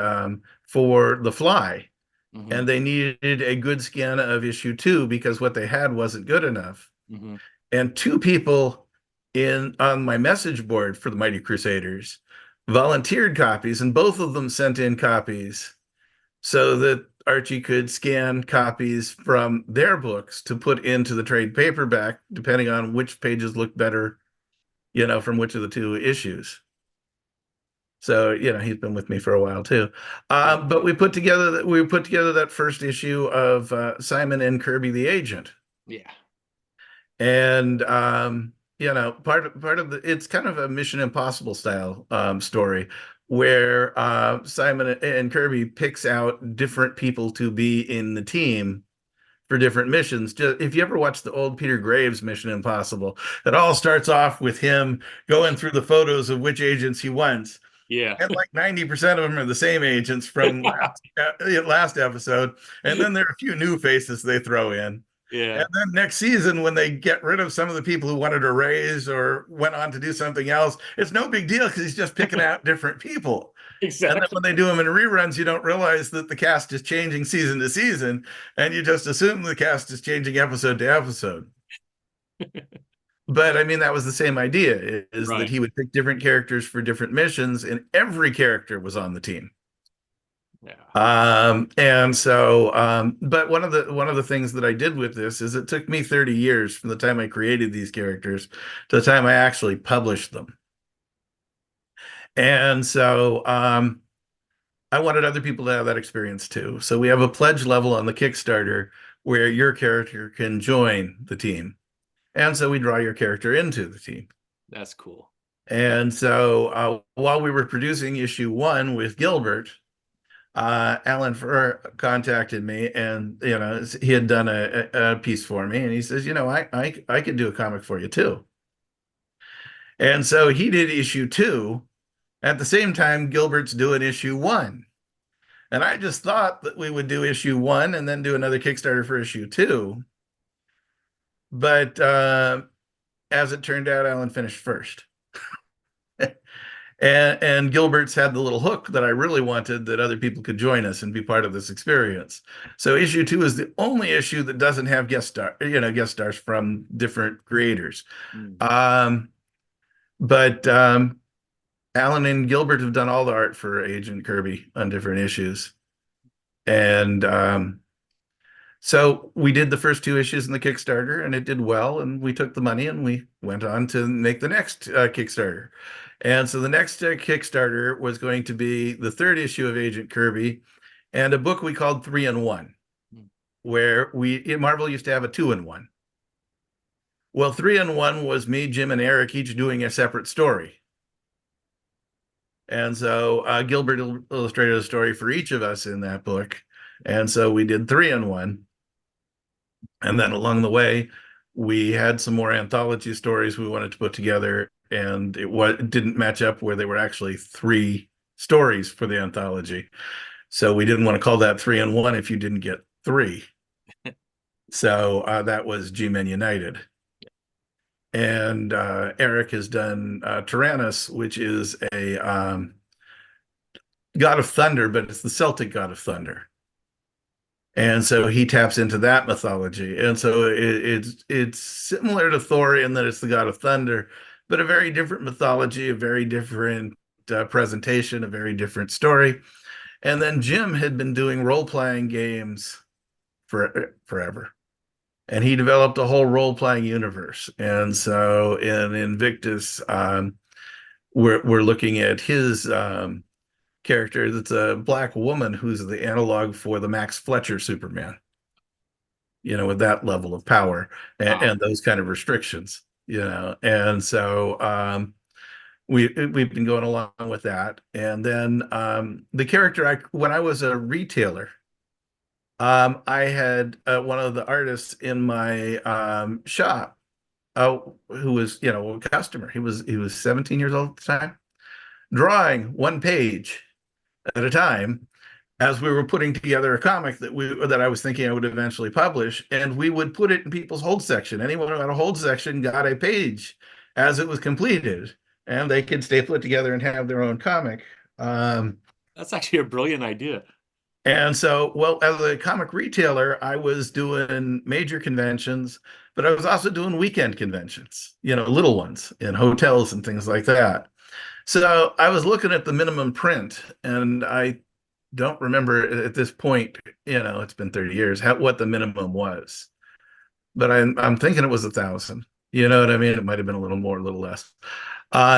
for The Fly, Hmm. and they needed a good scan of issue 2 because what they had wasn't good enough. Hmm. And 2 people on my message board for the Mighty Crusaders volunteered copies, and both of them sent in copies so that Archie could scan copies from their books to put into the trade paperback, depending on which pages looked better, from which of the 2 issues. So, he's been with me for a while too. Yeah. But we put together that first issue of Simon and Kirby the Agent. Yeah. And part of it's kind of a Mission Impossible style story where Simon and Kirby picks out different people to be in the team for different missions. Just, if you ever watch the old Peter Graves Mission Impossible, it all starts off with him going through the photos of which agents he wants. Yeah. And like 90% of them are the same agents from last episode. And then there are a few new faces they throw in. Yeah. And then next season, when they get rid of some of the people who wanted to raise or went on to do something else, it's no big deal because he's just picking out different people. And then Exactly. when they do them in reruns, you don't realize that the cast is changing season to season, and you just assume the cast is changing episode to episode. But I mean, that was the same idea, is that Right. he would pick different characters for different missions, and every character was on the team. Yeah. And so, but one of the things that I did with this is it took me 30 years from the time I created these characters to the time I actually published them. And so, I wanted other people to have that experience too. So we have a pledge level on the Kickstarter where your character can join the team. And so we draw your character into the team. That's cool. And so while we were producing issue 1 with Gilbert, Alan Furr contacted me, and he had done a piece for me, and he says, I could do a comic for you too. And so he did issue 2 at the same time Gilbert's doing issue 1. And I just thought that we would do issue 1 and then do another Kickstarter for issue 2. But as it turned out, Alan finished first. And Gilbert's had the little hook that I really wanted, that other people could join us and be part of this experience. So issue 2 is the only issue that doesn't have guest stars from different creators. Mm. But Alan and Gilbert have done all the art for Agent Kirby on different issues. And so we did the first 2 issues in the Kickstarter, and it did well, and we took the money and we went on to make the next Kickstarter. And so the next Kickstarter was going to be the 3rd issue of Agent Kirby and a book we called 3-in-1, where Marvel used to have a 2-in-1. Well, 3-in-1 was me, Jim, and Eric each doing a separate story. And so Gilbert illustrated a story for each of us in that book. And so we did 3-in-1. And then along the way, we had some more anthology stories we wanted to put together, and it didn't match up where they were actually 3 stories for the anthology. So we didn't want to call that 3-in-1 if you didn't get 3. So that was G-Men United. And Eric has done Tyrannus, which is a god of thunder, but it's the Celtic god of thunder. And so he taps into that mythology. And so it's similar to Thor in that it's the god of thunder, but a very different mythology, a very different presentation, a very different story. And then Jim had been doing role-playing games forever. And he developed a whole role-playing universe. And so in Invictus, we're looking at his character that's a black woman who's the analog for the Max Fletcher Superman, with that level of power and those kind of restrictions, And so we've been going along with that. And then the character, when I was a retailer, I had one of the artists in my shop who was, a customer. He was 17 years old at the time, drawing 1 page at a time as we were putting together a comic that I was thinking I would eventually publish, and we would put it in people's hold section. Anyone who had a hold section got a page as it was completed, and they could staple it together and have their own comic. That's actually a brilliant idea. And so, well, as a comic retailer, I was doing major conventions, but I was also doing weekend conventions, little ones in hotels and things like that. So I was looking at the minimum print, and I don't remember at this point, it's been 30 years, what the minimum was. But I'm thinking it was 1,000. You know what I mean? It might have been a little more, a little less.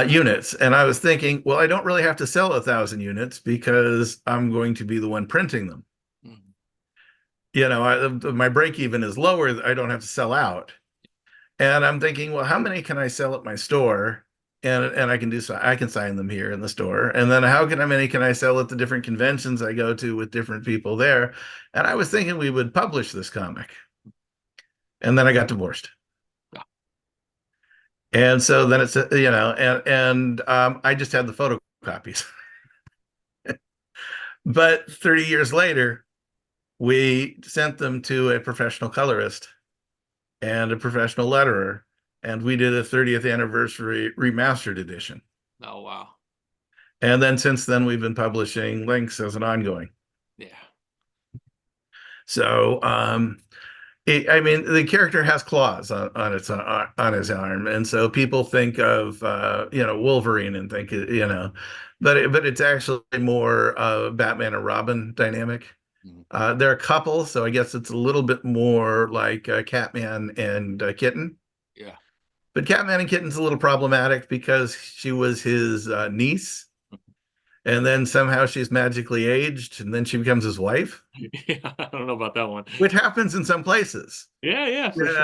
Units. And I was thinking, well, I don't really have to sell 1,000 units because I'm going to be the one printing them. My break even is lower. I don't have to sell out. And I'm thinking, well, how many can I sell at my store and I can sign them here in the store. And then how many can I sell at the different conventions I go to with different people there? And I was thinking we would publish this comic. And then I got divorced. And so then it's, I just had the photocopies. But 30 years later, we sent them to a professional colorist and a professional letterer, and we did a 30th anniversary remastered edition. Oh, wow. And then since then, we've been publishing links as an ongoing. Yeah. So, I mean, the character has claws on his arm, and so people think of Wolverine and think but it's actually more Batman and Robin dynamic. There are a couple, so I guess it's a little bit more like Catman and Kitten. Yeah. But Catman and Kitten's a little problematic because she was his niece, and then somehow she's magically aged, and then she becomes his wife. Yeah, I don't know about that one. Which happens in some places. Yeah, yeah, for sure.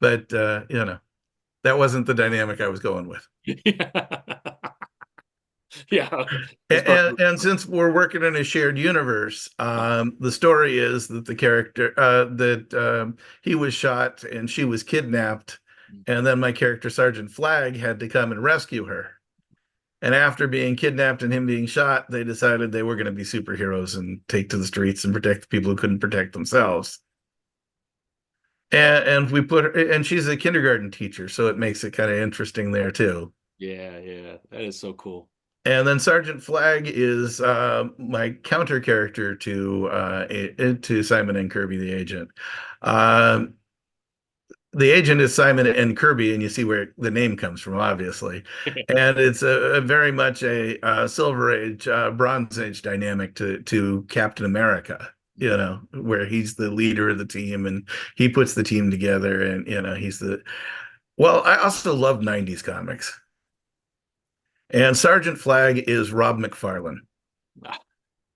But that wasn't the dynamic I was going with. Yeah. And since we're working in a shared universe, the story is that the character he was shot and she was kidnapped, and then my character Sergeant Flag had to come and rescue her. And after being kidnapped and him being shot, they decided they were going to be superheroes and take to the streets and protect the people who couldn't protect themselves. And we put her, and she's a kindergarten teacher, so it makes it kind of interesting there too. Yeah, yeah, that is so cool. And then Sergeant Flag is my counter character to Simon and Kirby, the agent. The agent is Simon and Kirby, and you see where the name comes from, obviously. And it's a very much a Silver Age, Bronze Age dynamic to Captain America, where he's the leader of the team and he puts the team together, and well, I also love 90s comics. And Sergeant Flag is Rob McFarlane.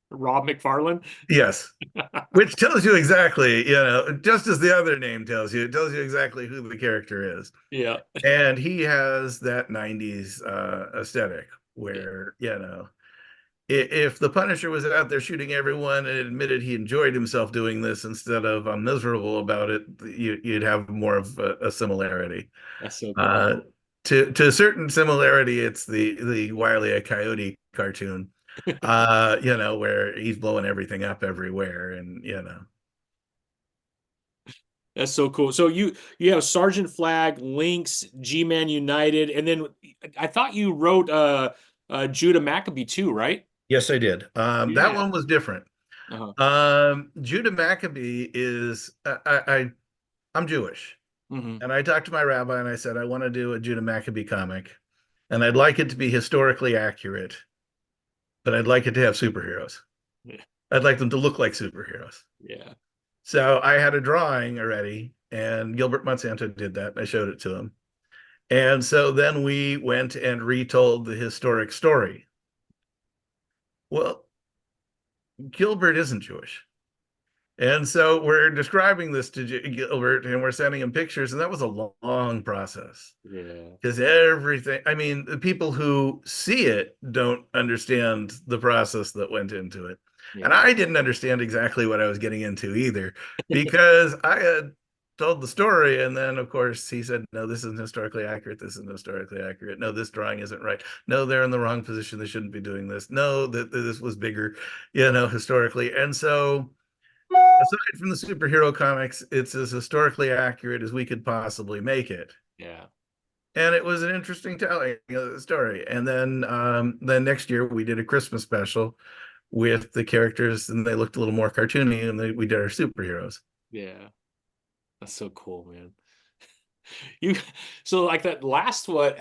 Rob McFarlane? Yes. Which tells you exactly, just as the other name tells you, it tells you exactly who the character is. Yeah. And he has that 90s aesthetic where, if the Punisher was out there shooting everyone and admitted he enjoyed himself doing this instead of I'm miserable about it, you'd have more of a similarity. That's so cool. To a certain similarity, it's the Wile E. Coyote cartoon, where he's blowing everything up everywhere, and That's so cool. So you have Sergeant Flag, Lynx, G-Man United, and then I thought you wrote Judah Maccabee too, right? Yes, I did. That one was different. Judah Maccabee is I'm Jewish. And I talked to my rabbi and I said, I want to do a Judah Maccabee comic, and I'd like it to be historically accurate, but I'd like it to have superheroes. Yeah. I'd like them to look like superheroes. Yeah. So I had a drawing already, and Gilbert Monsanto did that. And I showed it to him. And so then we went and retold the historic story. Well, Gilbert isn't Jewish. And so we're describing this to Gilbert, and we're sending him pictures, and that was a long process. Yeah. Because the people who see it don't understand the process that went into it. Yeah. And I didn't understand exactly what I was getting into either, because I had told the story, and then, of course, he said, no, this isn't historically accurate. This isn't historically accurate. No, this drawing isn't right. No, they're in the wrong position. They shouldn't be doing this. No, that this was bigger, historically. And so, aside from the superhero comics, it's as historically accurate as we could possibly make it. Yeah. And it was an interesting telling of the story. And then next year we did a Christmas special with the characters, and they looked a little more cartoony, and we did our superheroes. Yeah. That's so cool, man. So like that last one,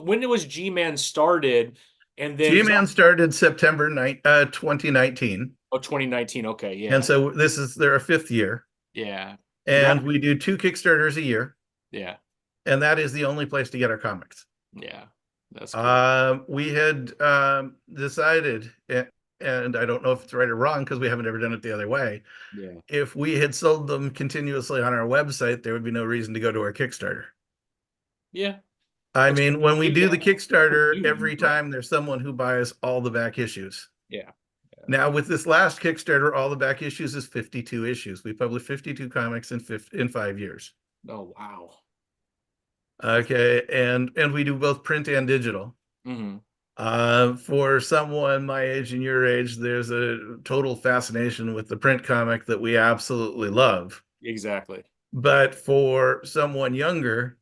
when was G-Man started? And then G-Man started September 2019. Oh, 2019. Okay, yeah. And so this is their 5th year. Yeah. And we do 2 Kickstarters a year. Yeah. And that is the only place to get our comics. Yeah. That's cool. We had decided, and I don't know if it's right or wrong because we haven't ever done it the other way. Yeah. If we had sold them continuously on our website, there would be no reason to go to our Kickstarter. Yeah. I It's mean, when we good do to the for Kickstarter, community, every right? time there's someone who buys all the back issues. Yeah. Yeah. Now, with this last Kickstarter, all the back issues is 52 issues. We published 52 comics in 5 years. Oh, wow. Okay, and we do both print and digital. Mm-hmm. For someone my age and your age, there's a total fascination with the print comic that we absolutely love. Exactly. But for someone younger,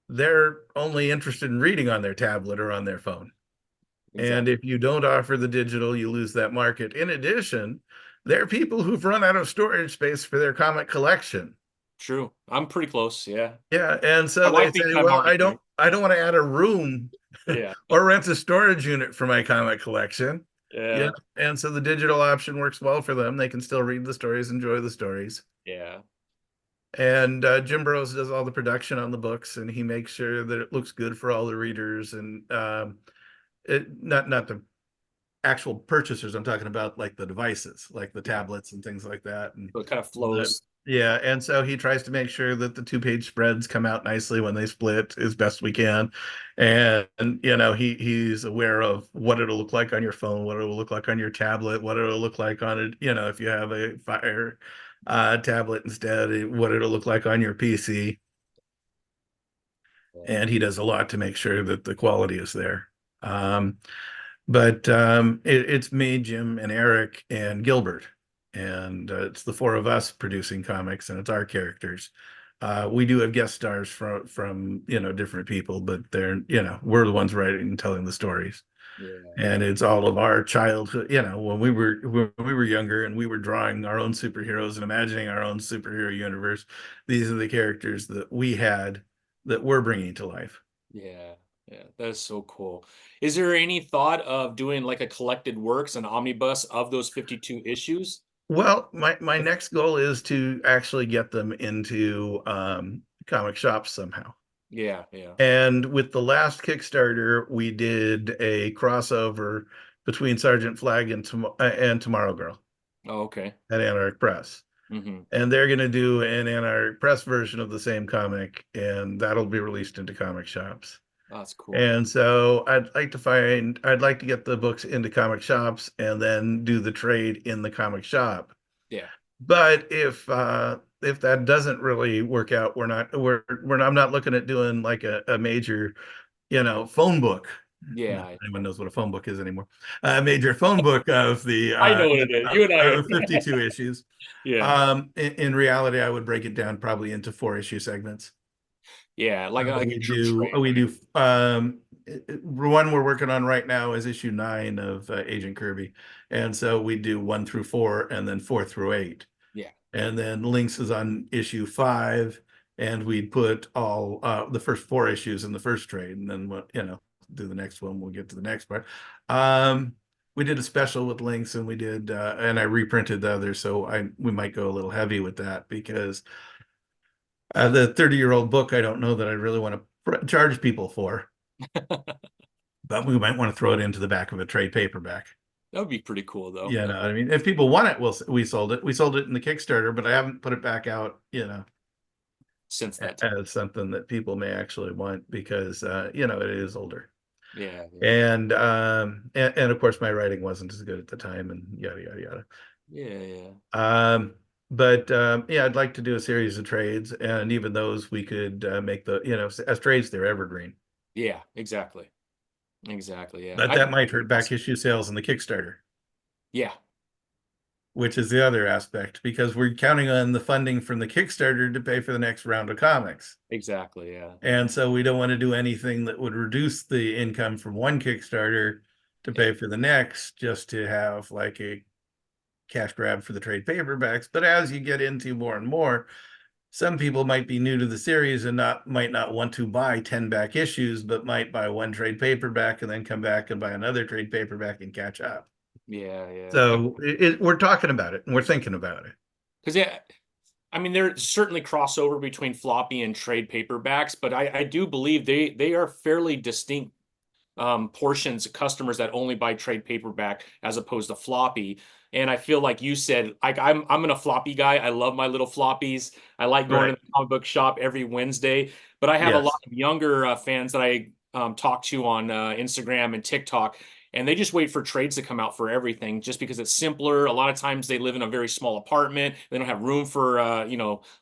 they're only interested in reading on their tablet or on their phone. And Exactly. if you don't offer the digital, you lose that market. In addition, there are people who've run out of storage space for their comic collection. True. I'm pretty close. Yeah. Yeah, and My so they wife thinks say, I'm well, already there. I don't want to add a room Yeah. or rent a storage unit for my comic collection. Yeah, Yeah. and so the digital option works well for them. They can still read the stories, enjoy the stories. Yeah. And Jim Burrows does all the production on the books, and he makes sure that it looks good for all the readers. And not the actual purchasers. I'm talking about like the devices, like the Yeah. tablets and things like that. And So it kind of the, flows. yeah, and so he tries to make sure that the two-page spreads come out nicely when they split as best we can. And he's aware of what it'll look like on your phone, what it'll look like on your tablet, what it'll look like on it, if you have a Fire tablet instead, what it'll look like on your PC. Yeah. And he does a lot to make sure that the quality is there. But it's me, Jim, and Eric and Gilbert, and it's the four of us producing comics, and it's our characters. We do have guest stars from different people, but we're the ones writing and telling the stories, Yeah. and it's all of our childhood. When we were younger and we were drawing our own superheroes and imagining our own superhero universe. These are the characters that we had that we're bringing to life. Yeah. Yeah. That is so cool. Is there any thought of doing like a collected works, an omnibus of those 52 issues? Well, my next goal is to actually get them into comic shops somehow. Yeah. Yeah. And with the last Kickstarter, we did a crossover between Sergeant Flag and Tomorrow Girl Oh, okay. at Anarch Press. Mm-hmm. And they're going to do an Anarch Press version of the same comic, and that'll be released into comic shops. That's cool. And so I'd like to get the books into comic shops and then do the trade in the comic shop. Yeah. But if that doesn't really work out, I'm not looking at doing like a major, phone book. Not Yeah. that anyone knows what a phone book is anymore. A major phone book of the I know what it is. You and I. of the 52 issues. Yeah. In reality, I would break it down probably into 4 issue segments. Yeah. Like a We true do trade. we do one we're working on right now is issue 9 of Agent Kirby, and so we do 1 through 4 and then 4 through 8, Yeah. and then Lynx is on issue 5, and we'd put all the first 4 issues in the first trade, and then do the next one. We'll get to the next part. We did a special with Lynx, and we did and I reprinted the others, so we might go a little heavy with that because the 30-year-old book, I don't know that I really want to charge people for, but we might want to throw it into the back of a trade paperback. That would be pretty cool, though. I mean, if people want it, we sold it. We sold it in the Kickstarter, but I haven't put it back out, Since that time. as something that people may actually want because, it is older. Yeah. And of course, my writing wasn't as good at the time, and yada yada yada. Yeah. But yeah, I'd like to do a series of trades, and even those we could make as trades, they're evergreen. Yeah. Exactly. Yeah. But that might hurt back issue sales in the Kickstarter, Yeah. which is the other aspect, because we're counting on the funding from the Kickstarter to pay for the next round of comics. Exactly. Yeah. And so we don't want to do anything that would reduce the income from one Kickstarter to pay for the next, just to have like a cash grab for the trade paperbacks. But as you get into more and more, some people might be new to the series and might not want to buy 10 back issues, but might buy one trade paperback and then come back and buy another trade paperback and catch up. Yeah. So we're talking about it and we're thinking about it. Because I mean, there's certainly crossover between floppy and trade paperbacks, but I do believe they are fairly distinct portions of customers that only buy trade paperback as opposed to floppy. And I feel like you said, like I'm a floppy guy. I love my little floppies. I like going Right. to the comic book shop every Wednesday. But I have a lot Yes. of younger fans that I talk to on Instagram and TikTok, and they just wait for trades to come out for everything, just because it's simpler. A lot of times they live in a very small apartment. They don't have room for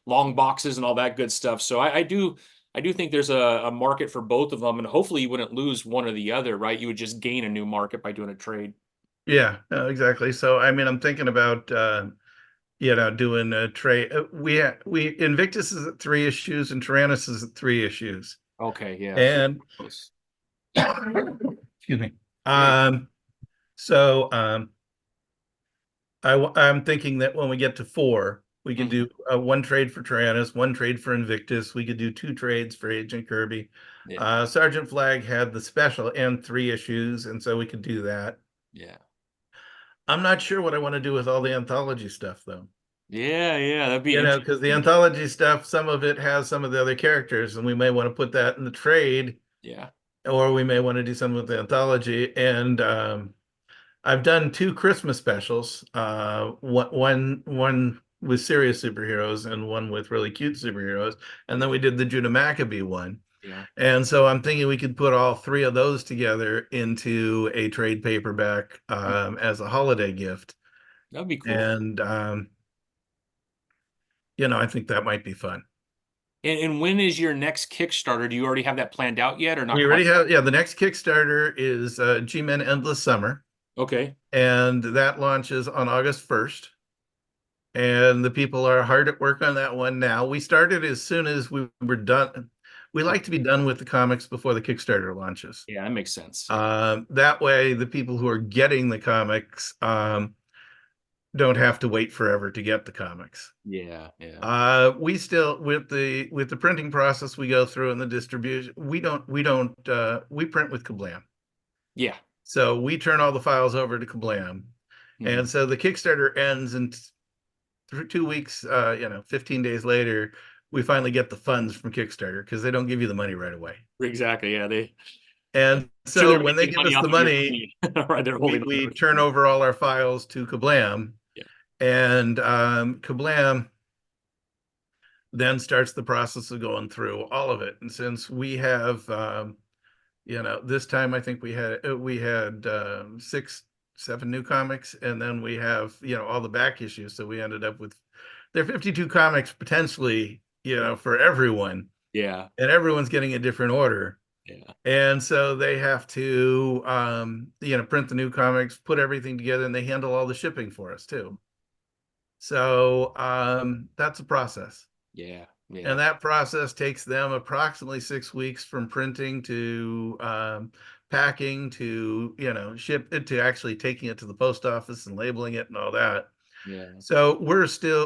long boxes and all that good stuff. So I do think there's a market for both of them, and hopefully you wouldn't lose one or the other, right? You would just gain a new market by doing a trade. Yeah, no, exactly. So I mean, I'm thinking about doing a trade. We Invictus is at 3 issues and Tyrannus is at 3 issues. Okay, yeah. So And close. excuse me. Yeah. Um, so I'm thinking that when we get to 4, we could Mhm. do one trade for Tyrannus, one trade for Invictus. We could do 2 trades for Agent Kirby. Yeah. Sergeant Flag had the special and 3 issues, and so we could do that. Yeah. I'm not sure what I want to do with all the anthology stuff, though. Yeah, yeah, that'd be interesting. Because the anthology stuff, some of it has some of the other characters, and we may want to put that in the trade, Yeah. or we may want to do something with the anthology. And I've done 2 Christmas specials, one with serious superheroes and one with really cute superheroes, and then we did the Judah Maccabee one. Yeah. And so I'm thinking we could put all 3 of those together into a trade paperback as a holiday gift. That'd be cool. And I think that might be fun. And when is your next Kickstarter? Do you already have that planned out yet or not We quite? already have, yeah, the next Kickstarter is G-Men Endless Summer, Okay. and that launches on August 1st. And the people are hard at work on that one now. We started as soon as we were done. We like to be done with the comics before the Kickstarter launches. Yeah, that makes sense. Yeah. That way, the people who are getting the comics don't have to wait forever to get the comics. Yeah, yeah. We still with the printing process we go through and the distribution, we print with Kablam. Yeah. So we turn all the files over to Kablam. Mhm. And so the Kickstarter ends in 2 weeks, 15 days later, we finally get the funds from Kickstarter because they don't give you the money right away. Exactly. Yeah, they And sure they're so when they making give money us off the of your money, fee. Right, they're we, holding on to we it. turn over all our files to Kablam. Yeah. And Kablam then starts the process of going through all of it. And since we have, this time I think we had 6, 7 new comics, and then we have all the back issues. So we ended up with there are 52 comics potentially, for everyone, Yeah. and everyone's getting a different order. Yeah. And so they have to, print the new comics, put everything together, and they handle all the shipping for us too. So that's a process. Yeah. Yeah. And that process takes them approximately 6 weeks from printing to packing to, ship it to actually taking it to the post office and labeling it and all that. Yeah. So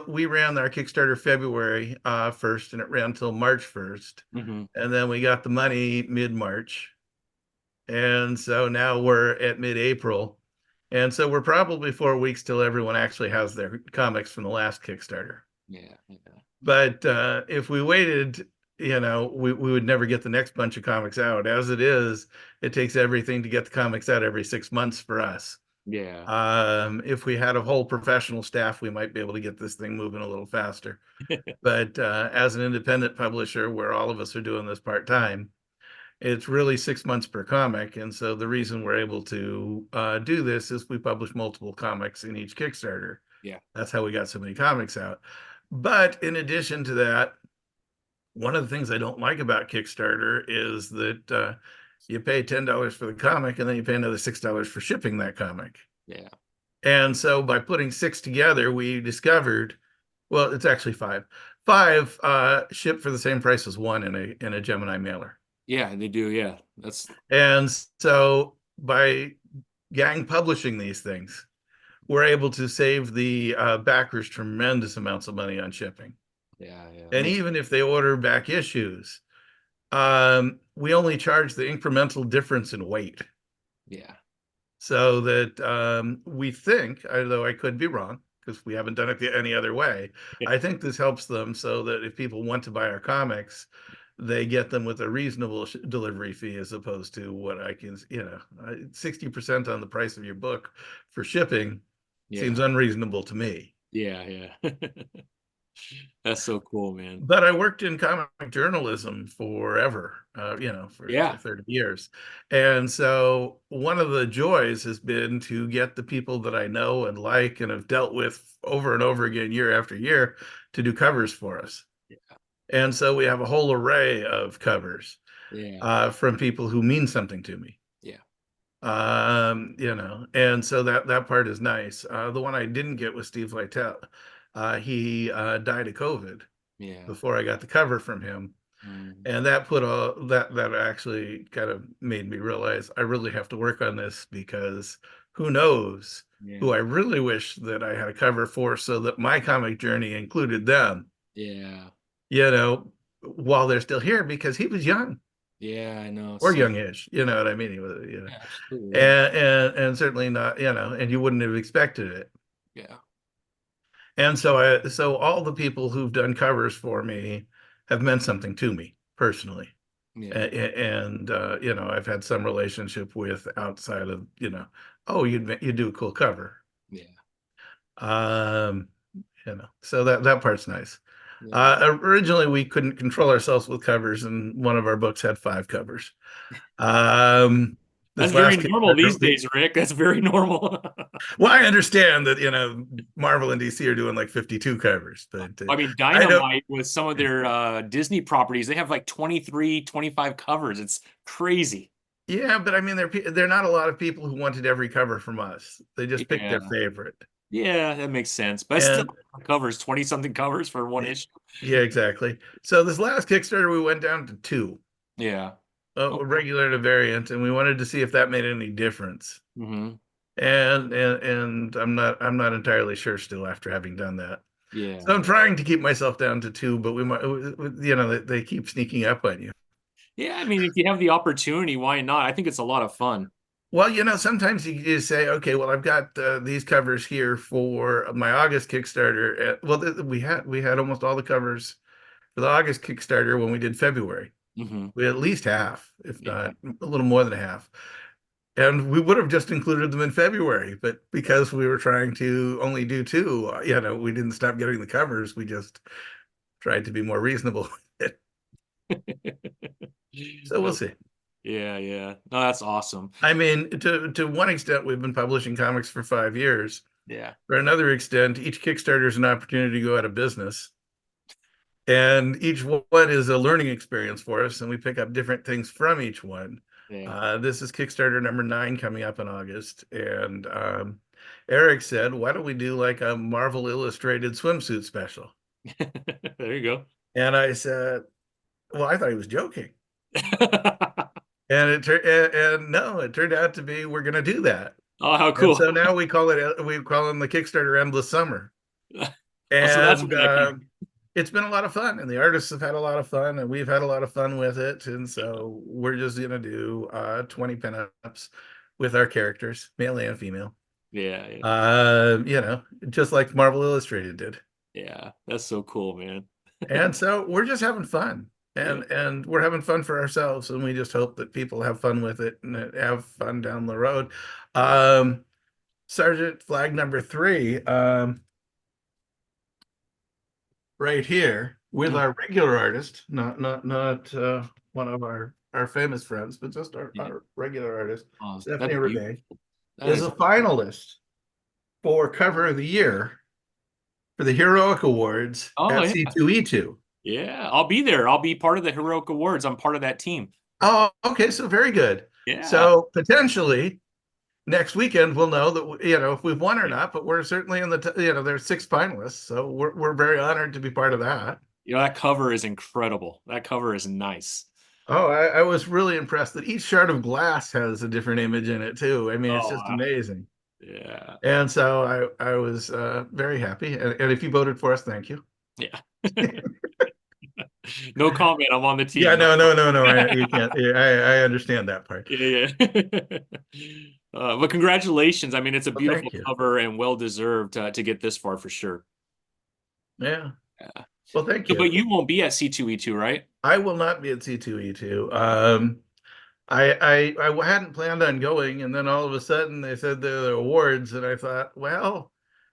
we ran our Kickstarter February 1st, and it ran until March 1st. Hmm. And then we got the money mid-March. And so now we're at mid-April. And so we're probably 4 weeks till everyone actually has their comics from the last Kickstarter. Yeah. Yeah. But if we waited, we would never get the next bunch of comics out. As it is, it takes everything to get the comics out every 6 months for us. Yeah. If we had a whole professional staff, we might be able to get this thing moving a little faster. But as an independent publisher, where all of us are doing this part-time, it's really 6 months per comic. And so the reason we're able to do this is we publish multiple comics in each Kickstarter. Yeah. That's how we got so many comics out. But in addition to that, one of the things I don't like about Kickstarter is that you pay $10 for the comic, and then you pay another $6 for shipping that comic. Yeah. And so by putting 6 together, we discovered, well, it's actually 5. 5 ship for the same price as 1 in a Gemini mailer. Yeah, they do. Yeah. That's And so by gang publishing these things, we're able to save the backers tremendous amounts of money on shipping. yeah, yeah. And even if they order back issues, we only charge the incremental difference in weight. Yeah. So that we think, although I could be wrong, because we haven't done it any other way, I think this helps them so that if people want to buy our comics, they get them with a reasonable delivery fee as opposed to what I can, 60% on the price of your book for shipping. Seems Yeah. unreasonable to me. Yeah. Yeah. That's so cool, man. But I worked in comic journalism forever, for Yeah. 30 years. And so one of the joys has been to get the people that I know and like and have dealt with over and over again, year after year, to do covers for us. Yeah. And so we have a whole array of covers Yeah. from people who mean something to me. Yeah. And so that part is nice. The one I didn't get was Steve Lytell. He died of COVID Yeah. before I got the cover from him. Mm, And that put all that actually kind of made me realize I really have to work on this, because who knows who yeah. I really wish that I had a cover for, so that my comic journey included them, Yeah. you know, while they're still here, because he was young Yeah. I know. or So, youngish, you know what I mean? He was, yeah, absolutely. Yeah. and certainly not, and you wouldn't have expected it. Yeah. And so all the people who've done covers for me have meant something to me personally. Yeah. And I've had some relationship with outside of, oh, you do a cool cover. Yeah. Um, so that part's nice. Yeah. Originally we couldn't control ourselves with covers, and one of our books had 5 covers. Um, That's this very last normal these Kickstarter, days, Rick. That's very normal. well, I understand that, Marvel and DC are doing like 52 covers, but I mean, I don't. Dynamite with some of their Disney properties, they have like 23, 25 covers. It's crazy. Yeah, but I mean, they're not a lot of people who wanted every cover from us. They just picked their Yeah. favorite. Yeah, that makes sense. But still, And covers, 20 something covers for one issue. yeah, exactly. So this last Kickstarter, we went down to 2, Yeah. a Okay. regular and a variant, and we wanted to see if that made any difference. Hmm. And I'm not entirely sure still after having done that. So Yeah. I'm trying to keep myself down to 2, but we might, they keep sneaking up on you. Yeah, I mean, if you have the opportunity, why not? I think it's a lot of fun. Well, sometimes you just say, okay, well, I've got these covers here for my August Kickstarter. Well, we had almost all the covers for the August Kickstarter when we did February. Hmm. We had at least half, if Yeah. not a little more than half. And we would have just included them in February, but because we were trying to only do 2, we didn't stop getting the covers. We just tried to be more reasonable with it. So we'll see. Yeah, yeah. No, that's awesome. I mean, to one extent, we've been publishing comics for 5 years. Yeah. For another extent, each Kickstarter is an opportunity to go out of business. And each one is a learning experience for us, and we pick up different things from each one. Yeah. This is Kickstarter number 9 coming up in August. And Eric said, why don't we do like a Marvel Illustrated swimsuit special? There you go. And I said, well, I thought he was joking. And no, it turned out to be, we're going to do that. Oh, how And cool. so now we call him the Kickstarter Endless Summer. Oh, so that's And what that came. it's been a lot of fun, and the artists have had a lot of fun, and we've had a lot of fun with it. And so we're just gonna do 20 pinups with our characters, male and female. Yeah, yeah. Just like Marvel Illustrated did. Yeah, that's so cool, man. And so we're just having fun. Yeah. And we're having fun for ourselves, and we just hope that people have fun with it and have fun down the road. Sergeant Flag number 3, right here with Mm, our regular artist, not one of our famous friends, but just yeah. our regular artist, Oh, Stephanie that's Renee, beautiful. That is is a finalist for cover of the year for the Heroic Awards oh at yeah. C2E2. Yeah, I'll be there. I'll be part of the Heroic Awards. I'm part of that team. Oh, okay, so very good. Yeah. So potentially next weekend we'll know that if we've won or not, but we're certainly in there's 6 finalists, so we're very honored to be part of that. You know, that cover is incredible. That cover is nice. Oh, I was really impressed that each shard of glass has a different image in it too. I mean, it's Oh, just amazing. yeah. And so I was very happy. And if you voted for us, thank you. Yeah. No comment. I'm on the Yeah, team. no. You can't. Yeah, I understand that part. Yeah, yeah. But congratulations. I mean, it's a Well, beautiful thank you. cover and well deserved to get this far for sure. Yeah. Yeah. Well, thank So, you. but you won't be at C2E2, right? I will not be at C2E2. I hadn't planned on going, and then all of a sudden they said there are awards, and I thought, well,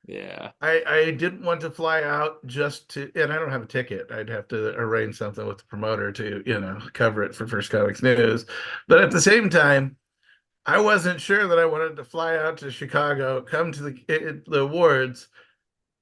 Yeah. I didn't want to fly out just to, and I don't have a ticket. I'd have to arrange something with the promoter to, cover it for First Comics News. But at the same time, I wasn't sure that I wanted to fly out to Chicago, come to the awards.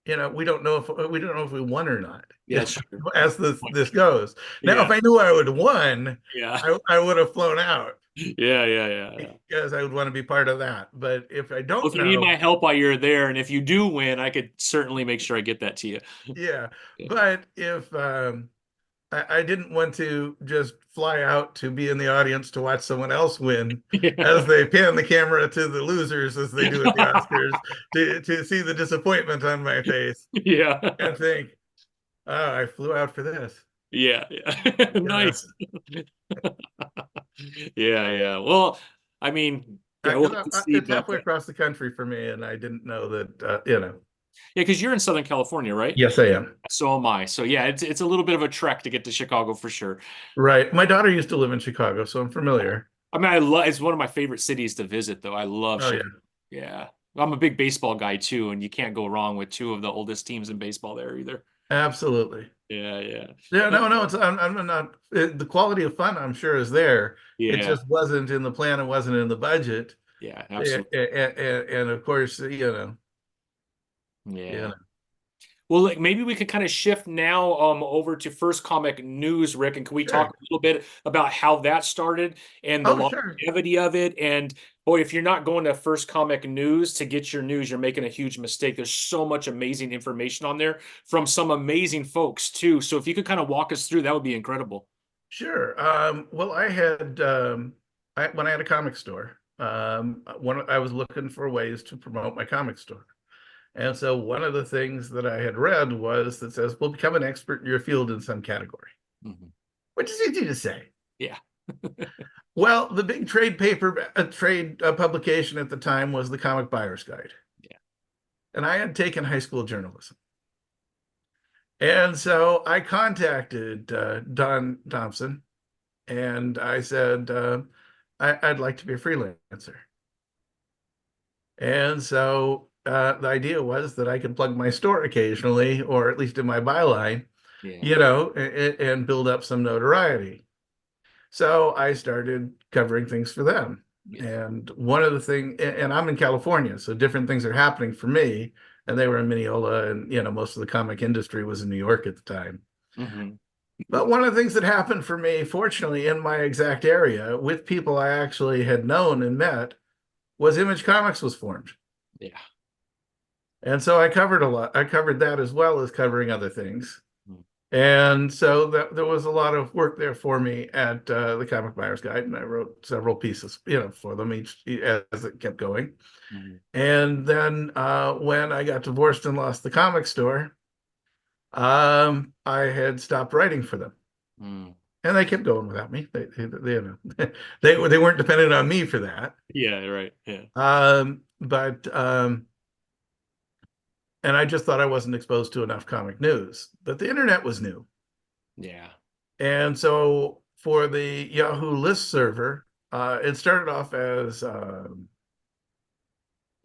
We don't know if we won or not, Yeah, sure. as this goes. Now, if Yeah. I knew I would have won, Yeah. I would have flown out Yeah, yeah, yeah. because I would want to be part of that. But if I Well, don't if you need know, my help while you're there, and if you do win, I could certainly make sure I get that to you. yeah. Yeah. But if I didn't want to just fly out to be in the audience to watch someone else win as Yeah. they pan the camera to the losers as they do at the Oscars to see the disappointment on my face Yeah. and think, oh, I flew out for this. Yeah, yeah. You know, Nice. Yeah, yeah. Well, I mean, yeah, we'll because have to see, it's but halfway across the country for me, and I didn't know that. yeah, because you're in Southern California, right? Yes, I am. So am I. So yeah, it's a little bit of a trek to get to Chicago for sure. Right. My daughter used to live in Chicago, so I'm familiar. I mean, I love it's one of my favorite cities to visit, though. I love Oh, yeah. Chicago. Yeah. I'm a big baseball guy too, and you can't go wrong with two of the oldest teams in baseball there either. Absolutely. Yeah, yeah. Yeah, Well, no, no, I'm not, the quality of fun, I'm sure, is there. It yeah, just wasn't in the plan, it wasn't in the budget. yeah, And, absolutely. and of course, Yeah. Well, like maybe we could kind of shift now over to First Comic News, Rick, and can we talk sure. a little bit about how that started and the Oh, sure. longevity of it? And boy, if you're not going to First Comic News to get your news, you're making a huge mistake. There's so much amazing information on there from some amazing folks too. So if you could kind of walk us through, that would be incredible. Sure. Well, when I had a comic store, I was looking for ways to promote my comic store. And so one of the things that I had read was that says, well, become an expert in your field in some category, Mhm. which is easy to say. Yeah. Well, the big trade publication at the time was the Comic Buyer's Guide. Yeah. And I had taken high school journalism. And so I contacted Don Thompson and I said, I'd like to be a freelancer. And so the idea was that I could plug my store occasionally, or at least in my byline, Yeah. and build up some notoriety. So I started covering things for them. Yeah. And one of the things, and I'm in California, so different things are happening for me. And they were in Mineola, and most of the comic industry was in New York at the time. Hmm. But one of the things that happened for me, fortunately, in my exact area, with people I actually had known and met, was Image Comics was formed. Yeah. And so I covered a lot. I covered that as well as covering other things. Mm. And so there was a lot of work there for me at the Comic Buyer's Guide, and I wrote several pieces, for them each as it kept going. Mhm. And then when I got divorced and lost the comic store, I had stopped writing for them, Mm. and they kept going without me. They weren't dependent on me for that. Yeah, right. Yeah. But and I just thought I wasn't exposed to enough comic news. But the internet was new. Yeah. And so for the Yahoo list server, it started off as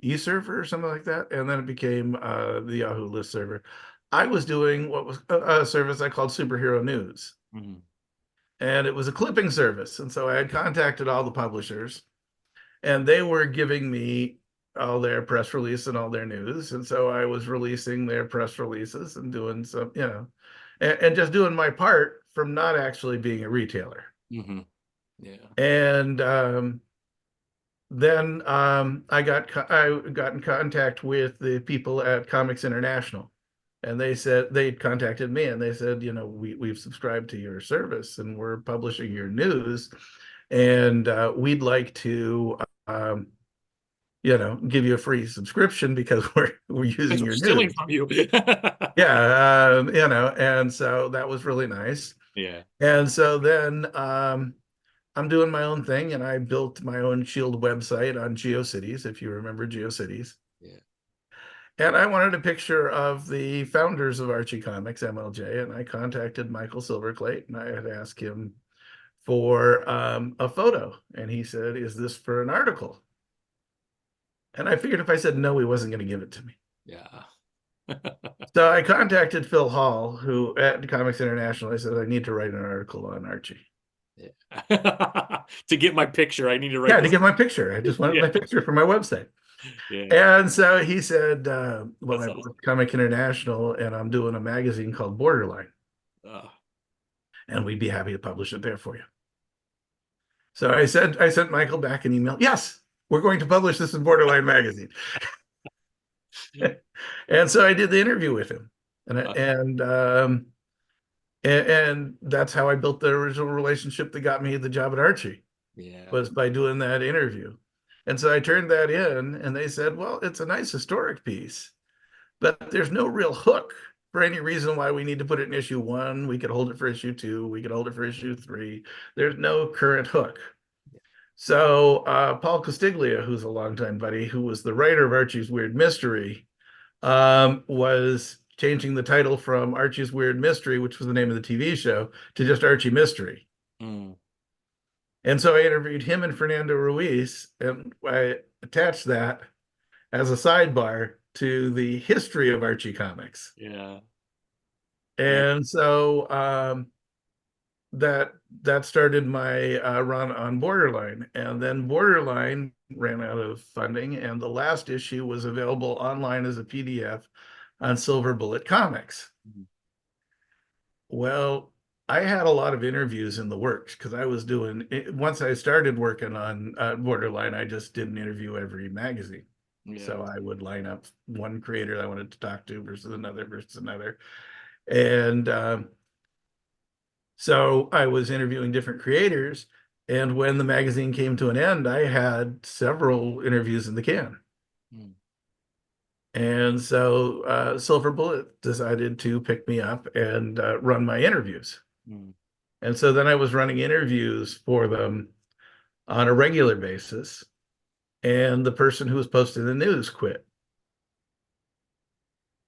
eServer or something like that. And then it became the Yahoo list server. I was doing what was a service I called Superhero News. Mhm. And it was a clipping service. And so I had contacted all the publishers, and they were giving me all their press release and all their news. And so I was releasing their press releases and doing some, and just doing my part from not actually being a retailer. Hmm. Yeah. And then I got in contact with the people at Comics International, and they said they contacted me and they said, we've subscribed to your service and we're publishing your news, and we'd like to give you a free subscription because we're using Guys are your stealing news. from you. Yeah, and so that was really nice. Yeah. And so then I'm doing my own thing, and I built my own Shield website on GeoCities, if you remember GeoCities. Yeah. And I wanted a picture of the founders of Archie Comics, MLJ, and I contacted Michael Silverclate, and I had asked him for a photo, and he said, "Is this for an article?" And I figured if I said no, he wasn't going to give it to me. Yeah. So I contacted Phil Hall, who at Comics International. I said, I need to write an article on Archie. Yeah. To get my picture, I need to write Yeah, to this. get my picture. I just wanted Yeah. my picture for my website. Yeah. And so he said, well, That's I work awesome. at Comic International and I'm doing a magazine called Borderline, Uh, and we'd be happy to publish it there for you. So I sent Michael back an email. Yes, we're going to publish this in Borderline magazine. And so I did the interview with him. And uh, and that's how I built the original relationship that got me the job at Archie, yeah. was by doing that interview. And so I turned that in and they said, well, it's a nice historic piece, but there's no real hook for any reason why we need to put it in issue 1. We could hold it for issue 2. We could hold it for issue 3. There's no current hook. So Paul Costiglia, who's a longtime buddy, who was the writer of Archie's Weird Mystery, was changing the title from Archie's Weird Mystery, which was the name of the TV show, to just Archie Mystery. Mm. And so I interviewed him and Fernando Ruiz, and I attached that as a sidebar to the history of Archie Comics. Yeah. Very, And so that started my run on Borderline. And then Borderline ran out of funding, and the last issue was available online as a PDF on Silver Bullet Comics. Mhm. Well, I had a lot of interviews in the works because I was doing it. Once I started working on Borderline, I just did an interview every magazine. Yeah. So I would line up one creator I wanted to talk to versus another. And so I was interviewing different creators. And when the magazine came to an end, I had several interviews in the can. Mm. And so Silver Bullet decided to pick me up and run my interviews. Mm. And so then I was running interviews for them on a regular basis. And the person who was posting the news quit.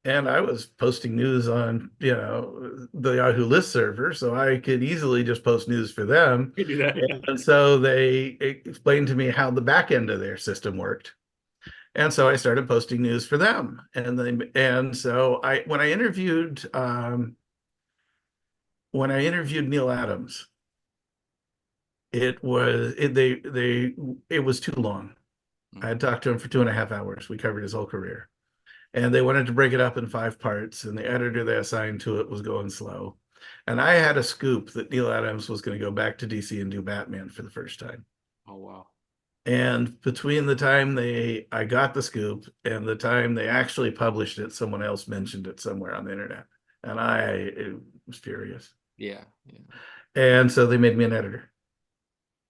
And I was posting news on, the Yahoo listserver, so I could easily just post news for them. You do that. Yeah. And so they explained to me how the back end of their system worked. And so I started posting news for them. And so when I interviewed Neil Adams, it was too long. I had Mm. talked to him for 2.5 hours. We covered his whole career. And they wanted to break it up in 5 parts, and the editor they assigned to it was going slow. And I had a scoop that Neil Adams was going to go back to DC and do Batman for the first time. Oh, wow. And between the time I got the scoop and the time they actually published it, someone else mentioned it somewhere on the internet. And I was furious. Yeah. Yeah. And so they made me an editor.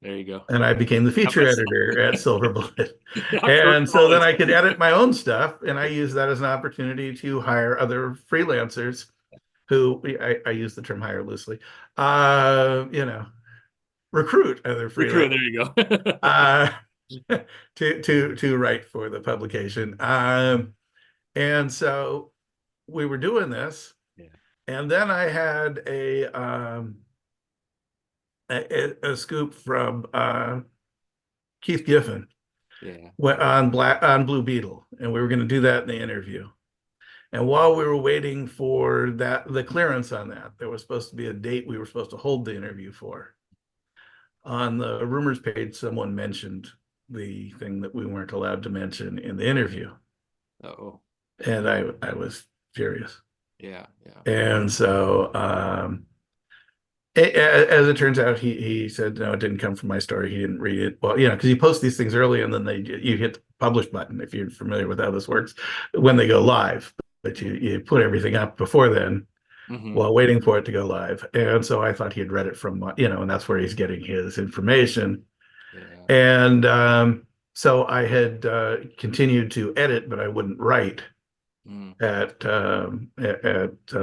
There you go. And I became the feature That's editor at Silver Bullet. not And so then always. I could edit my own stuff. And I use that as an opportunity to hire other freelancers who I use the term hire loosely, recruit other Recruit. freelancers There you go. uh, to write for the publication. And so we were doing this. Yeah. And then I had a scoop from Keith Giffen Yeah. on Blue Beetle, and we were going to do that in the interview. And while we were waiting for the clearance on that, there was supposed to be a date we were supposed to hold the interview for. On the rumors page, someone mentioned the thing that we weren't allowed to mention in the interview. Oh. And I was furious. Yeah. Yeah. And so as it turns out, he said, no, it didn't come from my story. He didn't read it. Well, because you post these things early and then you hit the publish button, if you're familiar with how this works, when they go live. But you put everything up before then while waiting for it to go live. And so I thought he had read it from, and that's where he's getting his information. Yeah. And so I had continued to edit, but I wouldn't write at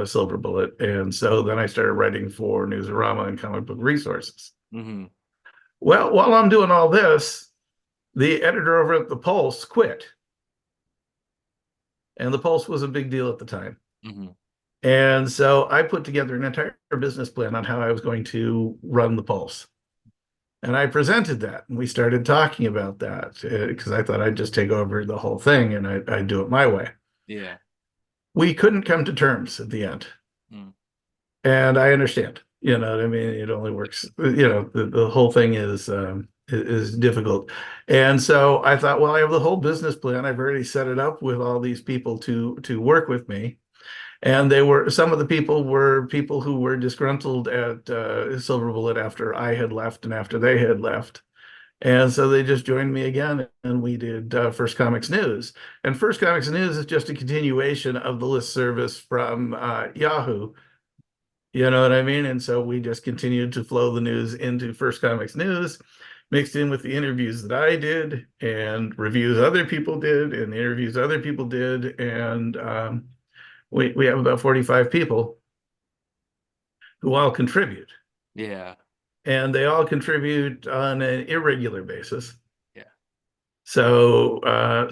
Silver Bullet. And so then I started writing for Newsarama and Comic Book Resources. Well, while I'm doing all this, the editor over at the Pulse quit. And the Pulse was a big deal at the time. And so I put together an entire business plan on how I was going to run the Pulse. And I presented that, and we started talking about that because I thought I'd just take over the whole thing and I'd do it my way. Yeah. we couldn't come to terms at the end. Mm. And I understand, you know what I mean? It only works, you know, the whole thing is difficult. And so I thought, well, I have the whole business plan. I've already set it up with all these people to work with me. And they were some of the people were people who were disgruntled at Silver Bullet after I had left and after they had left. And so they just joined me again, and we did First Comics News. And First Comics News is just a continuation of the list service from Yahoo. You know what I mean? And so we just continued to flow the news into First Comics News, mixed in with the interviews that I did, and reviews other people did, and interviews other people did. And we have about 45 people who all contribute. Yeah. And they all contribute on an irregular basis. Yeah. So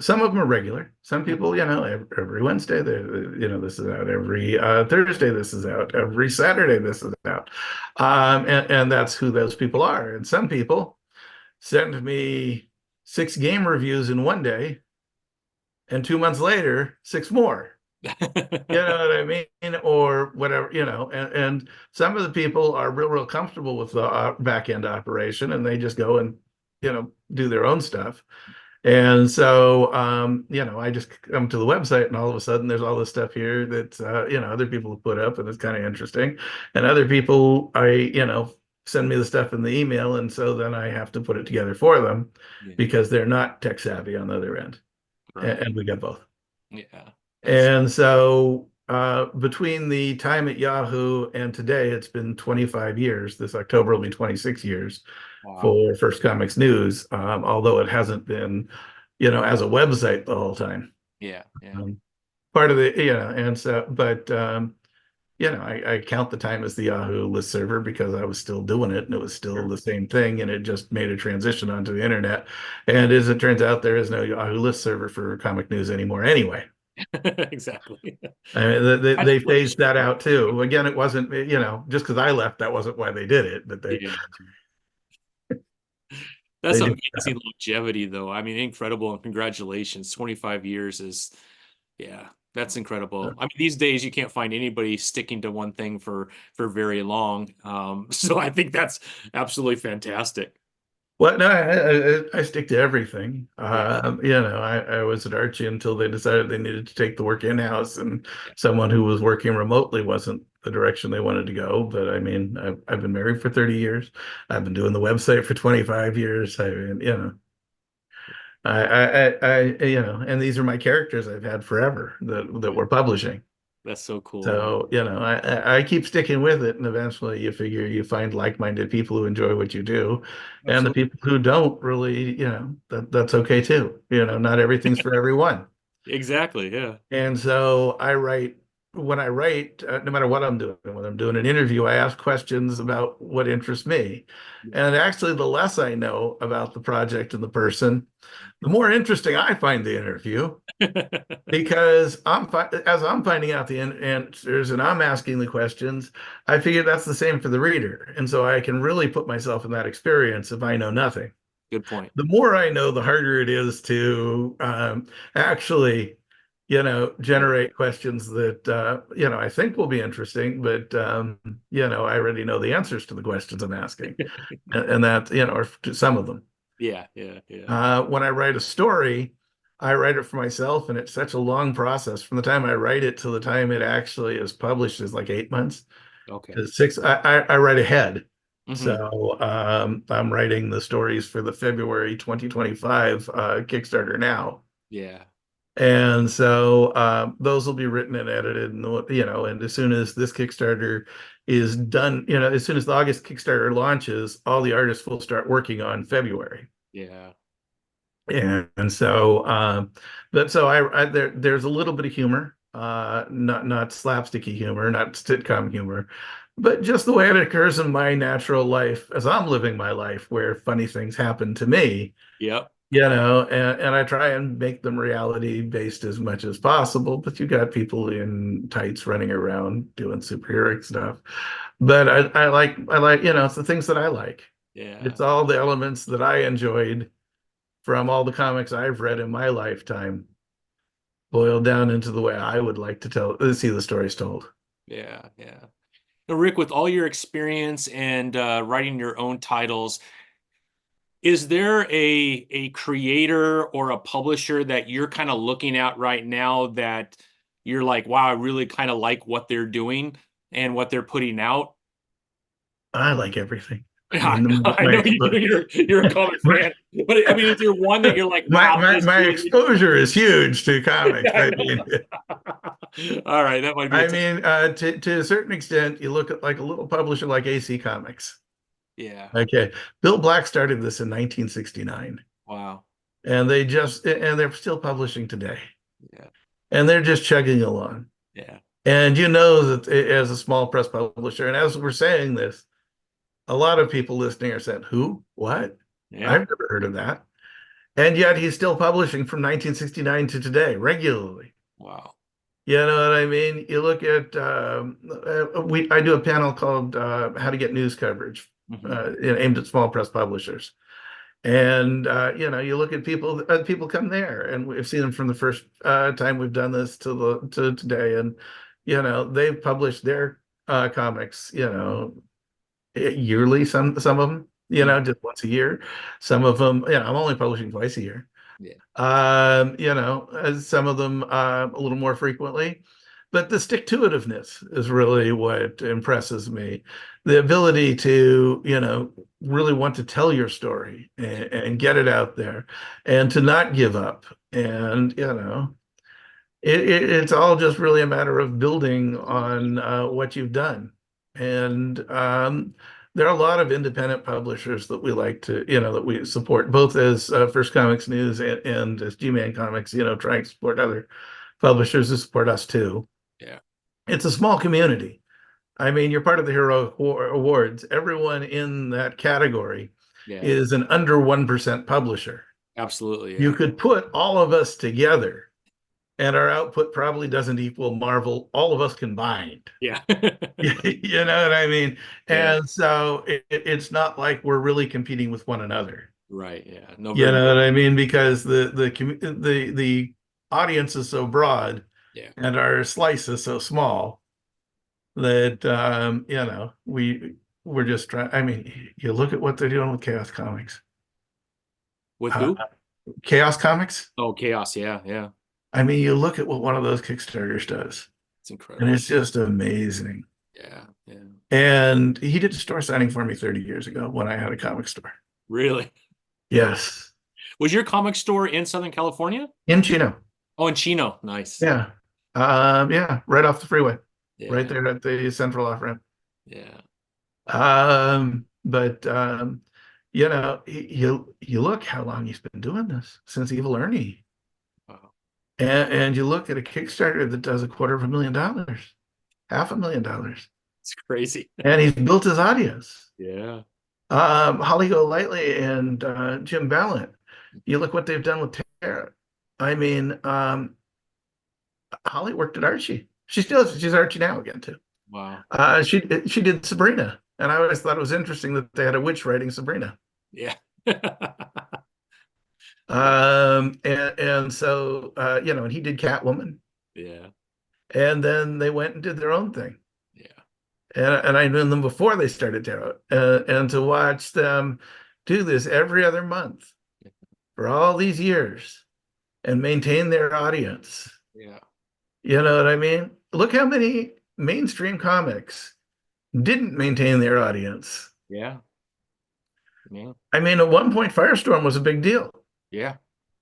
some of them are regular. Some people, you know, every Wednesday, you know, this is out. Every Thursday, this is out. Every Saturday, this is out. And that's who those people are. And some people send me 6 game reviews in one day, and 2 months later, 6 more. You know what I mean? Or whatever, you know, and some of the people are real comfortable with the back end operation, and they just go and, you know, do their own stuff. And so, you know, I just come to the website, and all of a sudden there's all this stuff here that, you know, other people have put up, and it's kind of interesting. And other people, you know, send me the stuff in the email. And so then I have to put it together for them Yeah. because they're not tech savvy on the other end. Right. And we get both. Yeah. And so between the time at Yahoo and today, it's been 25 years. This October will be 26 years Wow. for First Comics News, although it hasn't been, you know, as a website the whole time. Yeah. Yeah. Part of the, you know, and so, but, you know, I count the time as the Yahoo list server because I was still doing it, and it was still Sure. the same thing, and it just made a transition onto the internet. And as it turns out, there is no Yahoo list server for comic news anymore anyway. Exactly. I mean, That's they great. phased that out too. Again, it wasn't, you know, just because I left, that wasn't why they did it, but Yeah. That's they did amazing longevity, though. I mean, incredible, and congratulations. 25 years is, yeah, that's incredible. that. I mean, these days you can't find anybody sticking to one thing for very long. So I think that's absolutely fantastic. Well, no, I stick to everything. Yeah. You know, I was at Archie until they decided they needed to take the work in-house, and Yeah. someone who was working remotely wasn't the direction they wanted to go. But I mean, I've been married for 30 years. I've been doing the website for 25 years. I mean, you know, you know, and these are my characters I've had forever that we're publishing. That's so cool. So, you know, I keep sticking with it, and eventually you figure you find like-minded people who enjoy what you do, and the Absolutely. people who don't really, you know, that's okay too. You know, not everything's for everyone. Exactly. Yeah. And so I write, when I write, no matter what I'm doing, when I'm doing an interview, I ask questions about what interests me. And actually, the less I know about the project and the person, the more interesting I find the interview, because as I'm finding out the answers and I'm asking the questions, I figure that's the same for the reader. And so I can really put myself in that experience if I know nothing. Good point. The more I know, the harder it is to actually, you know, Yeah. generate questions that, you know, I think will be interesting, but, you know, I already know the answers to the questions I'm asking, and that, you know, or to some of them. Yeah. Yeah. Yeah. When I write a story, I write it for myself, and it's such a long process. From the time I write it to the time it actually is published is like 8 months. Okay. 'Cause I write ahead. Hmm. So I'm writing the stories for the February 2025 Kickstarter now. Yeah. And so those will be written and edited, and you know, and as soon as this Kickstarter is done, you know, as soon as the August Kickstarter launches, all the artists will start working on February. Yeah. And so but so there's a little bit of humor, not slapsticky humor, not sitcom humor, but just the way it occurs in my natural life as I'm living my life, where funny things happen to me, Yep. you know, and I try and make them reality based as much as possible. But you got people in tights running around doing superhero stuff. But I like, you know, it's the things that I like. Yeah. It's all the elements that I enjoyed from all the comics I've read in my lifetime. boiled down into the way I would like to see the stories told. Yeah, yeah. Now, Rick, with all your experience and writing your own titles, is there a creator or a publisher that you're kind of looking at right now that you're like, wow, I really kind of like what they're doing and what they're putting out? I like everything. I Yeah, mean, I know you do. You're a comic my, fan, but I mean, is there one that you're like, my, wow, my this my really? exposure is huge to comics. Yeah, I know. All right, that might be a tough. To a certain extent, you look at like a little publisher like AC Comics. Yeah. Okay, Bill Black started this in 1969, Wow. and they're still publishing today, Yeah. and they're just chugging along. Yeah. And you know that as a small press publisher, and as we're saying this, a lot of people listening are saying, "Who? What? Yeah. I've never heard of that." And yet he's still publishing from 1969 to today regularly. Wow. You know what I mean? You look at I do a panel called "How to Get News Coverage," Hmm. aimed at small press publishers. And you look at people come there, and we've seen them from the first time we've done this to today, and they've published their comics, yearly. Some of them, Hmm. just once a year. Some of them, I'm only publishing twice a year. Yeah. Some of them a little more frequently, but the stick-to-itiveness is really what impresses me. The ability to, really want to tell your story and get it out there and to not give up. And, it's all just really a matter of building on what you've done. And there are a lot of independent publishers that we like to, that we support, both as First Comics News and as G-Man Comics, trying to support other publishers who support us too. Yeah. It's a small community. I mean, you're part of the Hero Awards. Everyone in that category Yeah. is an under 1% publisher. Absolutely. You Yeah. could put all of us together and our output probably doesn't equal Marvel, all of us combined. Yeah. You know what I mean? Yeah. And so it's not like we're really competing with one another. Right. Yeah. No, You very know good. what I mean? Because the audience is so broad Yeah. and our slice is so small that we're just trying. I mean, you look at what they're doing with Chaos Comics. With Uh, who? Chaos Comics. Oh, Chaos. Yeah. Yeah. I mean, you look at what one of those Kickstarters does, It's and incredible. it's just amazing. Yeah. Yeah. And he did a store signing for me 30 years ago when I had a comic store. Really? Yes, Was your comic store in Southern California? in Chino. Oh, in Chino. Nice. Yeah. Yeah, right off the freeway, right Yeah. there at the central off ramp. Yeah. But you look how long he's been doing this since Evil Ernie, Wow. and you look at a Kickstarter that does $250,000, $500,000, It's crazy. and he's built his audience. Yeah. Holly Golightly and Jim Ballant. You look what they've done with Tara. I mean, Holly worked at Archie. She's Archie now again too. Wow. She did Sabrina, and I always thought it was interesting that they had a witch writing Sabrina. Yeah. And so and he did Catwoman, Yeah. and then they went and did their own thing. Yeah. And I knew them before they started Tarot, and to watch them do this every other month for all these years and maintain their audience. Yeah. You know what I mean? Look how many mainstream comics didn't maintain their audience. Yeah. Yeah. I mean, at one point, Firestorm was a big deal. Yeah.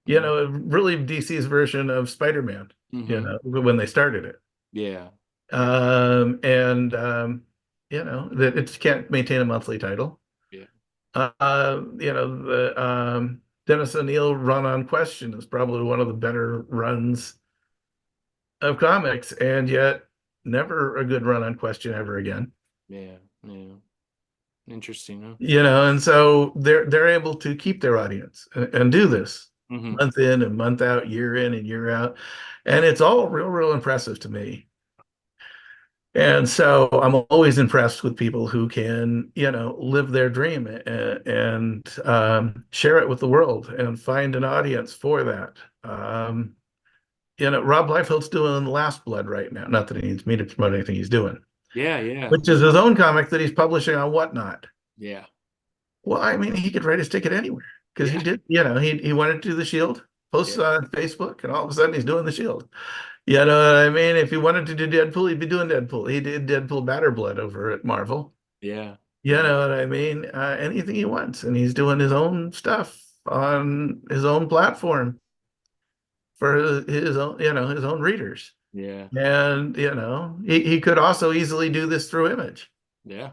Really DC's version of Spider-Man, Hmm. when they started it. Yeah. And that it can't maintain a monthly title. Yeah. The Dennis O'Neil run on Question is probably one of the better runs of comics, and yet never a good run on Question ever again. Yeah. Yeah. Interesting, huh? And so they're able to keep their audience and do this Hmm. month in and month out, year in and year out, and it's all real impressive to me. And so I'm always impressed with people who can, live their dream and share it with the world and find an audience for that. Rob Liefeld's doing Last Blood right now. Not that he needs me to promote anything he's doing, Yeah, yeah, which is his own comic that he's publishing on Whatnot. yeah, Well, I mean, he could write his ticket anywhere because he yeah, did, he wanted to do the Shield, yeah, posts on Facebook, and all of a sudden he's doing the Shield. You know what I mean? If he wanted to do Deadpool, he'd be doing Deadpool. He did Deadpool Batter Blood over at Marvel. yeah, You yeah. know what I mean? Anything he wants, and he's doing his own stuff on his own platform for his own, his own readers. Yeah. And he could also easily do this through Image. Yeah.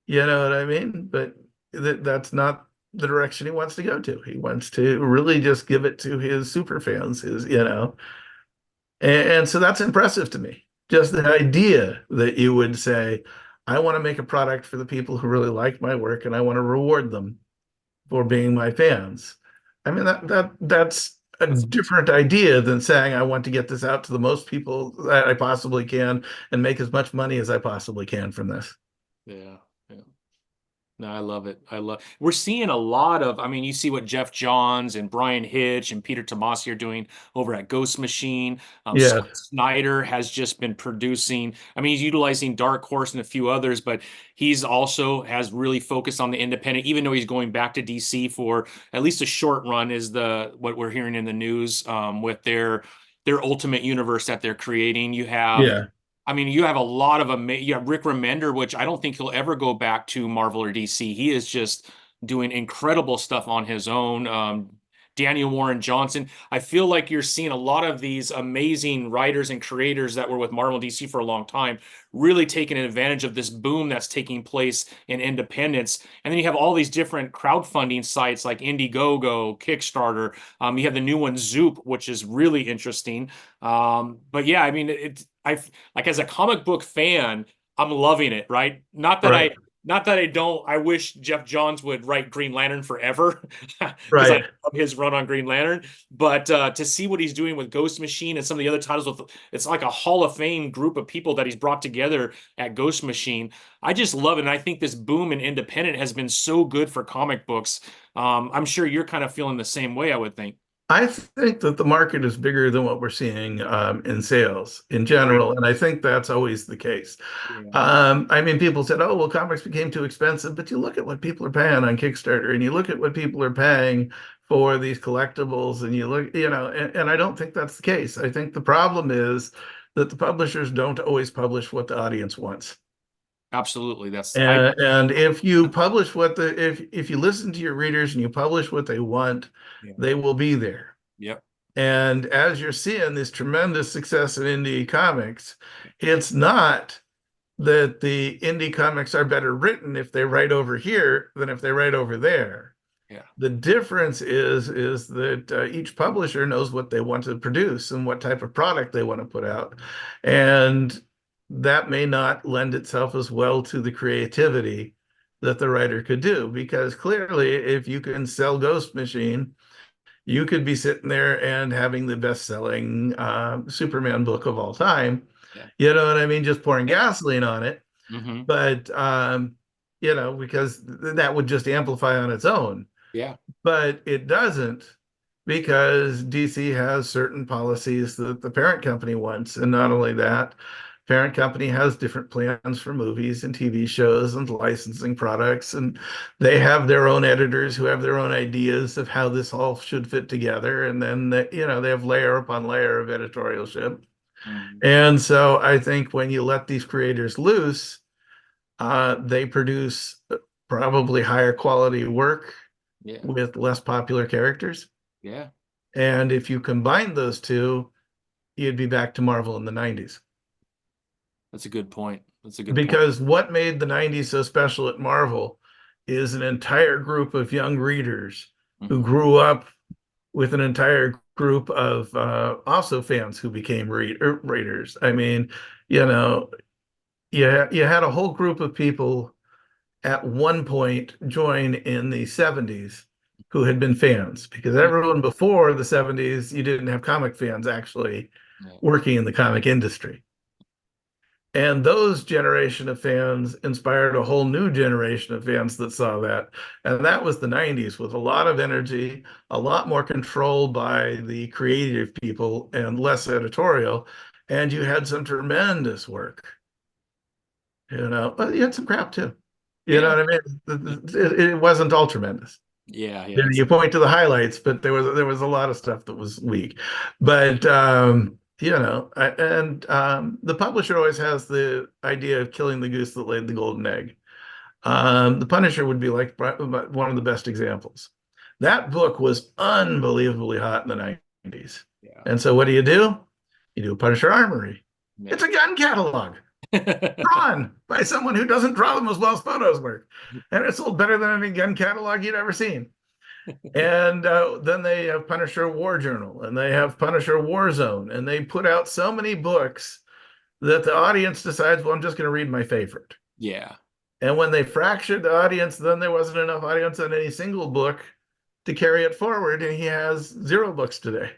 You know what I mean? But that's not the direction he wants to go to. He wants to really just give it to his super fans, and so that's impressive to me. Just the idea that you would say, I want to make a product for the people who really like my work and I want to reward them for being my fans. I mean, that's a That's different idea than saying I want to get this out to the most people that I possibly can and make as much money as I possibly can from this. yeah. Yeah. No, I love it. We're seeing a lot of, I mean, you see what Jeff Johns and Brian Hitch and Peter Tomasi are doing over at Ghost Machine. Yeah, Scott Snyder has just been producing, I mean, he's utilizing Dark Horse and a few others, but he's also has really focused on the independent, even though he's going back to DC for at least a short run, is what we're hearing in the news, with their ultimate universe that they're creating. yeah, I mean, you have a lot of you have Rick Remender, which I don't think he'll ever go back to Marvel or DC. He is just doing incredible stuff on his own. Daniel Warren Johnson. I feel like you're seeing a lot of these amazing writers and creators that were with Marvel and DC for a long time, really taking advantage of this boom that's taking place in independence. And then you have all these different crowdfunding sites like Indiegogo, Kickstarter. You have the new one, Zoop, which is really interesting. But yeah, I mean, I like as a comic book fan, I'm loving it, right? right, Not that I don't, I wish Jeff Johns would write Green Lantern forever because I right. love his run on Green Lantern. But to see what he's doing with Ghost Machine and some of the other titles with, it's like a Hall of Fame group of people that he's brought together at Ghost Machine. I just love it. And I think this boom in independent has been so good for comic books. I'm sure you're kind of feeling the same way, I would think. I think that the market is bigger than what we're seeing in sales in Right. general, and I think that's always the case. Yeah. I mean, people said, "Oh, well, comics became too expensive," but you look at what people are paying on Kickstarter, and you look at what people are paying for these collectibles, and you look, and I don't think that's the case. I think the problem is that the publishers don't always publish what the audience wants. Absolutely. That's I And if you publish if you listen to your readers and you publish what they want, yeah. they will be there. Yep. And as you're seeing this tremendous success in indie comics, it's not that the indie comics are better written if they write over here than if they write over there. Yeah. The difference is that each publisher knows what they want to produce and what type of product they want to put out, and that may not lend itself as well to the creativity that the writer could do. Because clearly, if you can sell Ghost Machine, you could be sitting there and having the best-selling Superman book of all time. Yeah. You know what I mean? Just pouring Yeah. gasoline on it. Hmm. But because that would just amplify on its own. Yeah. But it doesn't, because DC has certain policies that the parent company wants. And not only that, parent company has different plans for movies and TV shows and licensing products, and they have their own editors who have their own ideas of how this all should fit together, and then they have layer upon layer of editorialship. Hmm. And so I think when you let these creators loose, they produce probably higher quality work Yeah. with less popular characters. Yeah. And if you combine those two, you'd be back to Marvel in the 90s. That's a good point. That's a good point. Because what made the 90s so special at Marvel is an entire group of young readers who Hmm. grew up with an entire group of also fans who became readers. I mean, you know, you had a whole group of people at one point join in the 70s who had been fans, because everyone before the 70s, you didn't have comic fans actually Yeah. working in the comic industry. And those generation of fans inspired a whole new generation of fans that saw that. And that was the 90s with a lot of energy, a lot more control by the creative people and less editorial. And you had some tremendous work, but you had some crap too. You know Yeah. what I mean? It wasn't all tremendous. Yeah. You Yeah. know, you point to the highlights, but there was a lot of stuff that was weak. But the publisher always has the idea of killing the goose that laid the golden egg. The Punisher would be like one of the best examples. That book was unbelievably hot in the 90s. Yeah. And so what do? You do a Punisher Armory. It's Yeah. a gun catalog drawn by someone who doesn't draw them as well as photos work. And it sold better than any gun catalog you'd ever seen. And then they have Punisher War Journal and they have Punisher War Zone. And they put out so many books that the audience decides, well, I'm just going to read my favorite. Yeah. And when they fractured the audience, then there wasn't enough audience on any single book to carry it forward. And he has 0 books today.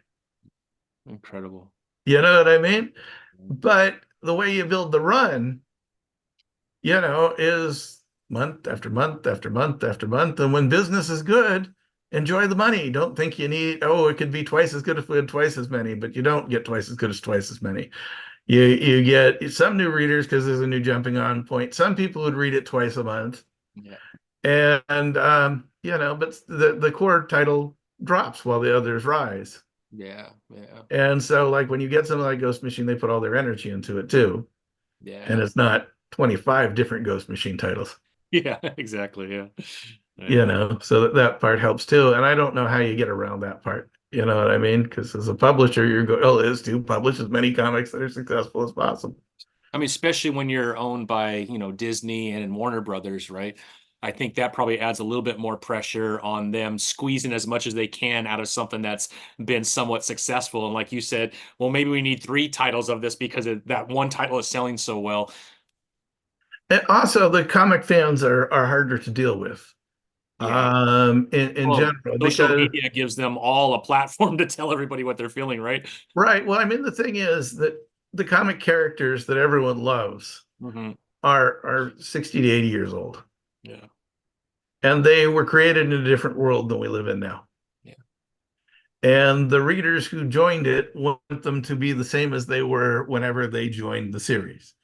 Incredible. You know what I mean? But the way you build the run, is month after month after month after month. And when business is good, enjoy the money. Don't think you need, it could be twice as good if we had twice as many, but you don't get twice as good as twice as many. You get some new readers because there's a new jumping on point. Some people would read it twice a month. Yeah. And but the core title drops while the others rise. Yeah. Yeah. And so like when you get something like Ghost Machine, they put all their energy into it too. And Yeah. it's not 25 different Ghost Machine titles. Yeah. Exactly. Yeah. Yeah. So that part helps too. And I don't know how you get around that part. You know what I mean? Because as a publisher, your goal is to publish as many comics that are successful as possible. I mean, especially when you're owned by, Disney and Warner Brothers, right? I think that probably adds a little bit more pressure on them squeezing as much as they can out of something that's been somewhat successful. And like you said, well, maybe we need 3 titles of this because that one title is selling so well. And also, the comic fans are harder to deal with. Yeah. In Well, general, social because media gives them all a platform to tell everybody what they're feeling, right? right. Well, I mean, the thing is that the comic characters that everyone loves Hmm. are 60 to 80 years old. Yeah. And they were created in a different world than we live in now. Yeah. And the readers who joined it want them to be the same as they were whenever they joined the series.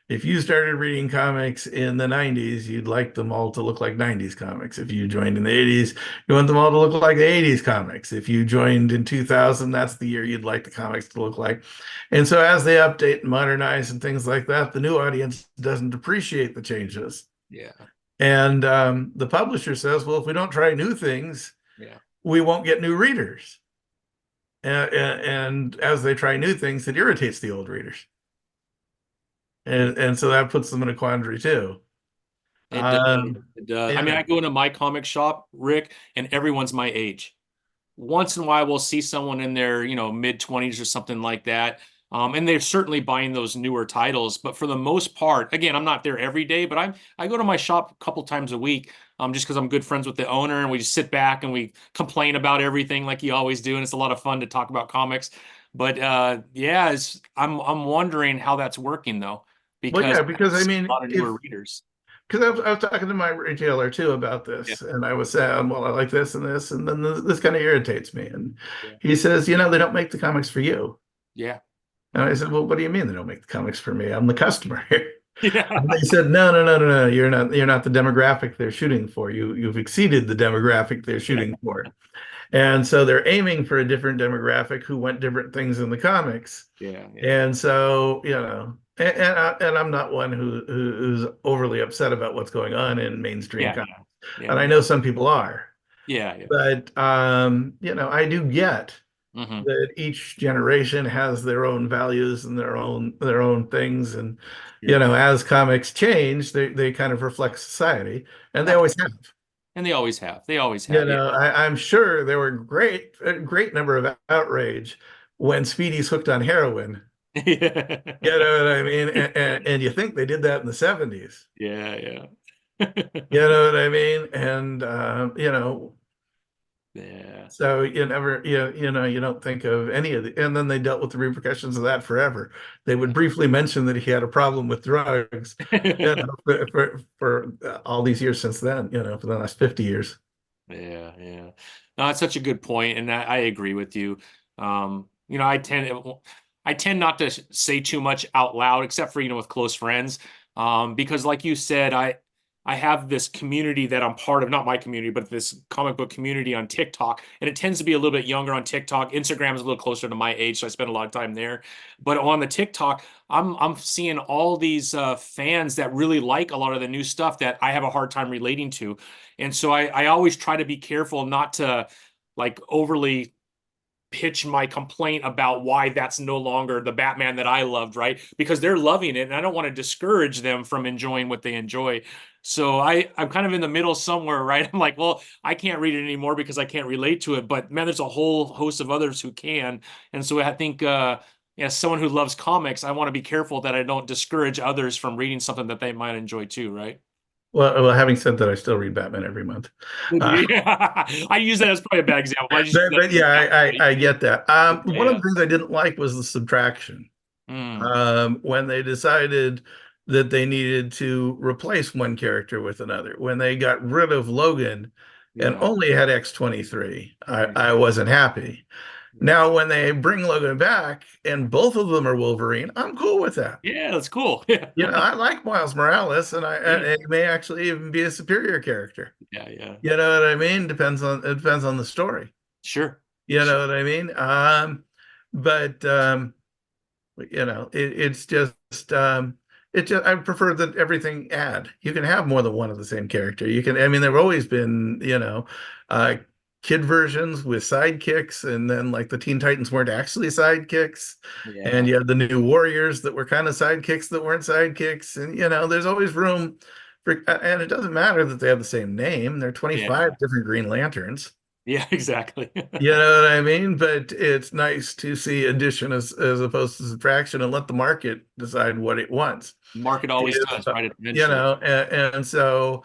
If you started reading comics in the 90s, you'd like them all to look like 90s comics. If you joined in the 80s, you want them all to look like the 80s comics. If you joined in 2000, that's the year you'd like the comics to look like. And so as they update and modernize and things like that, the new audience doesn't appreciate the changes. Yeah. And the publisher says, well, if we don't try new things, Yeah. we won't get new readers. And as they try new things, it irritates the old readers. And so that puts them in a quandary too. It does. Um, It does. I mean, yeah. I go into my comic shop, Rick, and everyone's my age. Once in a while, we'll see someone in their, mid-20s or something like that. And they're certainly buying those newer titles, but for the most part, again, I'm not there every day, but I go to my shop a couple times a week, just because I'm good friends with the owner, and we just sit back and we complain about everything like you always do, and it's a lot of fun to talk about comics. But yeah, I'm wondering how that's working though, Well, because yeah, because I a mean, lot of newer readers. because I was talking to my retailer too about Yeah, this, and I was saying, well, I like this, and then this kind of irritates me. And yeah, he says, they don't make the comics for you. yeah, And I said, well, what do you mean they don't make the comics for me? I'm the customer here. yeah, And they said, no, no, no, no, no. You're not the demographic they're shooting for. You've exceeded the demographic they're shooting for. And so they're aiming for a different demographic who want different things in the comics. yeah, yeah, And so, and I'm not one who's overly upset about what's going on in mainstream yeah, comics. yeah, And I know some people are. yeah, yeah. But I do get Hmm. that each generation has their own values and their own things. And Yeah. as comics change, they kind of reflect society. And they always have. And they always have. They always have. Yeah. I'm sure there were a great number of outrage when Speedy's hooked on heroin. You know what I mean? And you think they did that in the 70s. Yeah, yeah. You know what I mean? And Yeah. So you never, you don't think of any of the, and then they dealt with the repercussions of that forever. They would briefly mention that he had a problem with drugs, for all these years since then, for the last 50 years. Yeah, yeah. No, that's such a good point, and I agree with you. I tend not to say too much out loud, except for, with close friends. Because like you said, I have this community that I'm part of, not my community, but this comic book community on TikTok, and it tends to be a little bit younger on TikTok. Instagram is a little closer to my age, so I spend a lot of time there. But on the TikTok, I'm seeing all these fans that really like a lot of the new stuff that I have a hard time relating to. And so I always try to be careful not to like overly pitch my complaint about why that's no longer the Batman that I loved, right? Because they're loving it and I don't want to discourage them from enjoying what they enjoy. So I'm kind of in the middle somewhere, right? I'm like, well, I can't read it anymore because I can't relate to it, but man, there's a whole host of others who can. And so I think as someone who loves comics, I want to be careful that I don't discourage others from reading something that they might enjoy too, right? Well, having said that, I still read Batman every month. Uh, I use that as probably a bad example. I just use that but as an yeah, example. I get that. One of Yeah. the things I didn't like was the subtraction. Mm, When they decided that they needed to replace one character with another. When they got rid of Logan and yeah. only had X-23, Mm, I wasn't happy. yeah. Now, when they bring Logan back and both of them are Wolverine, I'm cool with that. Yeah, that's cool. Yeah. I like Miles Morales, and Yeah. he may actually even be a superior character. Yeah. Yeah. You know what I mean? It depends on the story. Sure. You Sure. know what I mean? But it's just I prefer that everything add. You can have more than one of the same character. You can, I mean, there have always been, uh kid versions with sidekicks, and then like the Teen Titans weren't actually sidekicks. And Yeah. you had the new Warriors that were kind of sidekicks that weren't sidekicks. And there's always room for, and it doesn't matter that they have the same name. There are Yeah. 25 different Green Lanterns. Yeah, exactly. You know what I mean? But it's nice to see addition as opposed to subtraction, and let the market decide what it wants. Market always If, does, right? Eventually. and so,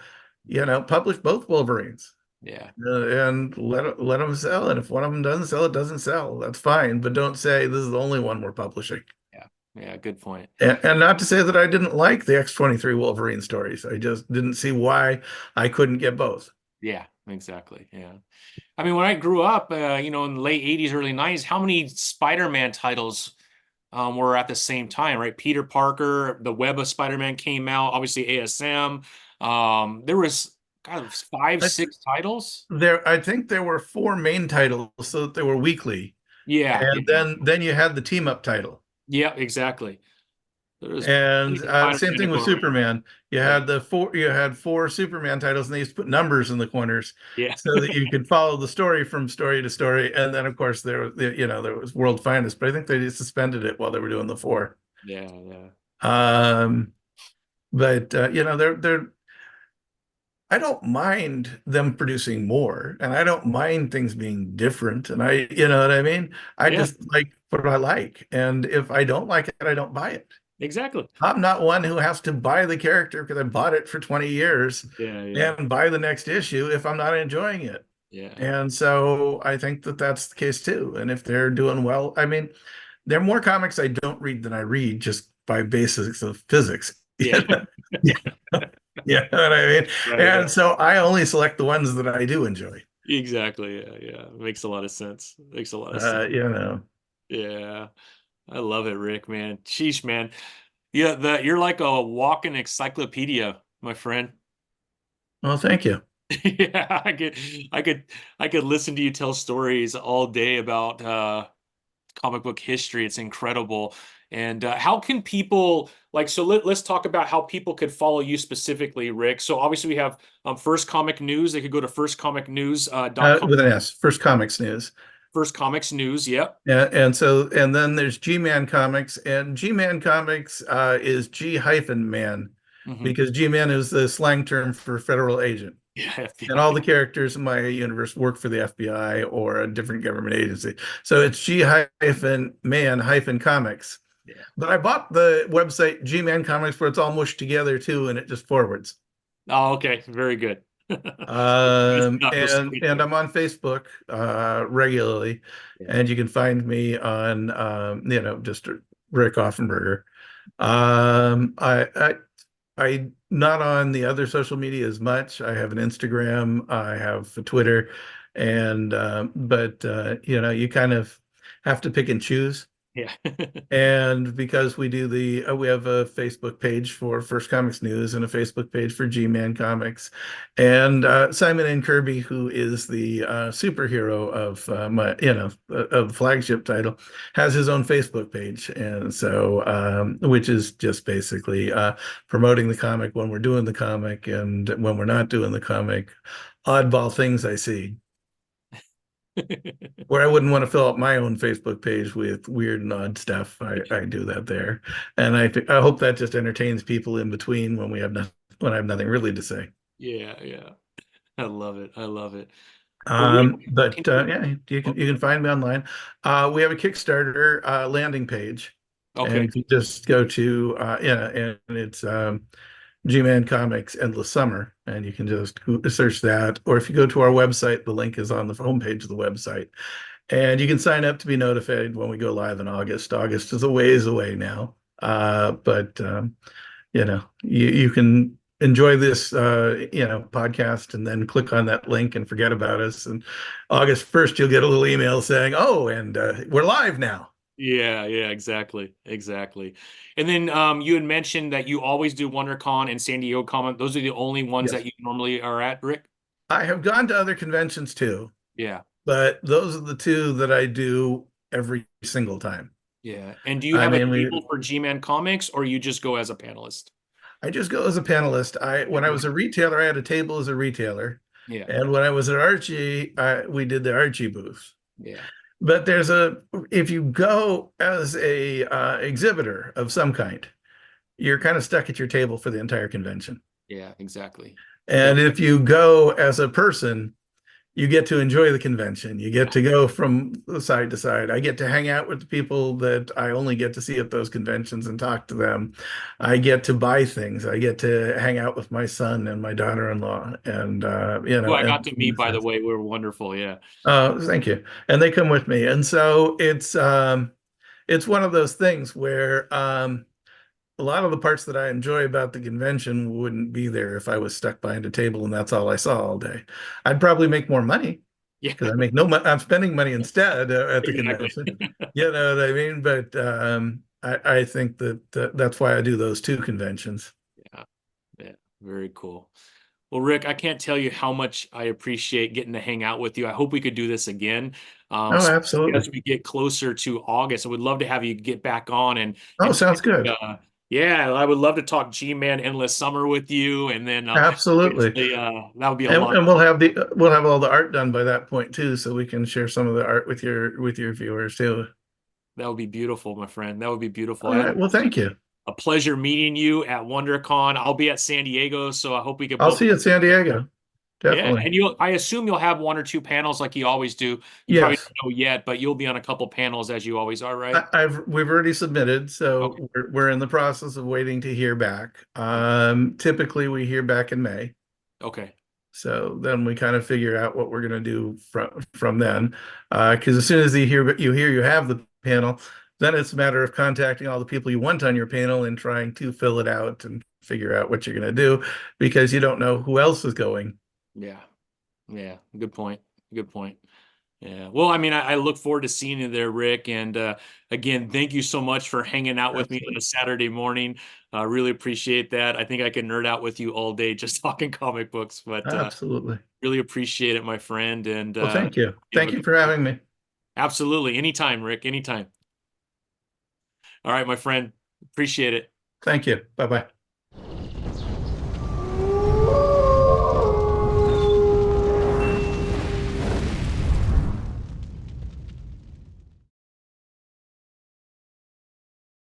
publish both Wolverines, Yeah. and let them sell. And if one of them doesn't sell, it doesn't sell. That's fine. But don't say this is the only one we're publishing. Yeah. Yeah. Good point. And not to say that I didn't like the X-23 Wolverine stories. I just didn't see why I couldn't get both. Yeah, exactly. Yeah. I mean, when I grew up, in the late 80s, early 90s, how many Spider-Man titles were at the same time, right? Peter Parker, the Web of Spider-Man came out, obviously ASM. There was kind of five, I, six titles. I think there were four main titles, so that they were weekly. Yeah, And yeah, then you had the team up title. yeah, exactly. There was And same Spider-Man to thing go with around. Superman. Yeah, You had four Superman titles, and they used to put numbers in the corners yeah, so that you could follow the story from story to story. And then of course there was World Finest, but I think they suspended it while they were doing the four. yeah, yeah, Um, but they're I don't mind them producing more, and I don't mind things being different. And you know what I mean? I yeah, just like what I like. And if I don't like it, I don't buy it. exactly. I'm not one who has to buy the character because I bought it for 20 years Yeah, yeah, and buy the next issue if I'm not enjoying it. yeah, And so I think that that's the case too. And if they're doing well, I mean, there are more comics I don't read than I read just by basics of physics. yeah. You know what I mean? Right, right. And so I only select the ones that I do enjoy. Exactly. Yeah, yeah. Makes a lot of sense. Makes a lot of sense. Uh, you know. Yeah. I love it, Rick, man. Sheesh, man. Yeah, you're like a walking encyclopedia, my friend. Well, thank you. Yeah, I could I could listen to you tell stories all day about comic book history. It's incredible. And how can people like so let's talk about how people could follow you specifically, Rick. So obviously we have First Comic News. They could go to firstcomicnews.com. With an S, First Comics News. First Comics News, yep. Yeah, and then there's G-Man Comics, and G-Man Comics is G-Man, Hmm. because G-Man is the slang term for federal agent. Yeah, And all FBI. the characters in my universe work for the FBI or a different government agency. So it's G-Man-Comics. Yeah. But I bought the website G-Man Comics where it's all mushed together too, and it just forwards. Oh, okay. Very good. That's enough. You'll stay And there. I'm on Facebook regularly, Yeah. and you can find me on just Rick Offenberger. Um, I, I I not on the other social media as much. I have an Instagram, I have a Twitter, and but you kind of have to pick and choose. Yeah. And because we have a Facebook page for First Comics News and a Facebook page for G-Man Comics, and Simon and Kirby, who is the superhero of of the flagship title, has his own Facebook page, and so which is just basically promoting the comic when we're doing the comic and when we're not doing the comic, oddball things I see where I wouldn't want to fill up my own Facebook page with weird and odd stuff. I do that there, and I hope that just entertains people in between when we have nothing when I have nothing really to say. Yeah, yeah. I love it. I love it. Well, Rick, can you? Yeah, Oh, you can find me online. We have a Kickstarter landing page, and okay. if you just go to and it's G-Man Comics Endless Summer, and you can just search that. Or if you go to our website, the link is on the homepage of the website. And you can sign up to be notified when we go live in August. August is a ways away now. But you can enjoy this podcast and then click on that link and forget about us. And August 1st, you'll get a little email saying, "Oh, and we're live now." Yeah, yeah, exactly. Exactly. And then you had mentioned that you always do WonderCon and San Diego Comic. Those are the only ones that Yes. you normally are at, Rick? I have gone to other conventions too, Yeah. but those are the two that I do every single time. Yeah. And do you I have a mean, table for G-Man Comics or you just go as a panelist? I just go as a panelist. Yeah. When I was a retailer, I had a table as a retailer, Yeah. and when I was at Archie, we did the Archie booth. Yeah. But if you go as a exhibitor of some kind, you're kind of stuck at your table for the entire convention. Yeah, exactly. And Yep. if you go as a person, you get to enjoy the convention. You get Yeah. to go from side to side. I get to hang out with the people that I only get to see at those conventions and talk to them. I get to buy things. I get to hang out with my son and my daughter-in-law, and Who I got to meet, by the way, were wonderful. Yeah. thank you. And they come with me, and so it's one of those things where a lot of the parts that I enjoy about the convention wouldn't be there if I was stuck behind a table and that's all I saw all day. I'd probably make more money Yeah, because I make no money. I'm spending money instead at the exactly. convention. You know what I mean? But I think that's why I do those two conventions. Yeah. Yeah. Very cool. Well, Rick, I can't tell you how much I appreciate getting to hang out with you. I hope we could do this again. Oh, Especially as absolutely. we get closer to August, I would love to have you get back on Oh, and sounds good. yeah, I would love to talk G-Man Endless Summer with you, and then Absolutely. obviously that would be a lot. And we'll have all the art done by that point too, so we can share some of the art with your viewers too. That would be beautiful, my friend. That would be beautiful. All I had right. Well, thank you. a pleasure meeting you at WonderCon. I'll be at San Diego, so I hope we could I'll both. see you at San Diego. Yeah, Definitely. and I assume you'll have one or two panels like you always do. You probably Yes. don't know yet, but you'll be on a couple panels as you always are, right? We've already submitted, Okay. so we're in the process of waiting to hear back. Typically we hear back in May. Okay. So then we kind of figure out what we're going to do from then. Because as soon as you have the panel, then it's a matter of contacting all the people you want on your panel and trying to fill it out and figure out what you're going to do because you don't know who else is going. Yeah. Yeah. Good point. Good point. Yeah. Well, I mean, I look forward to seeing you there, Rick. And again, thank you so much for hanging out with me on Absolutely. a Saturday morning. I really appreciate that. I think I can nerd out with you all day just talking comic books, but Absolutely. really appreciate it, my friend. And Well, thank you. you have a Thank you good for having me. absolutely anytime, Rick, anytime. All right, my friend. Appreciate it. Thank you. Bye-bye.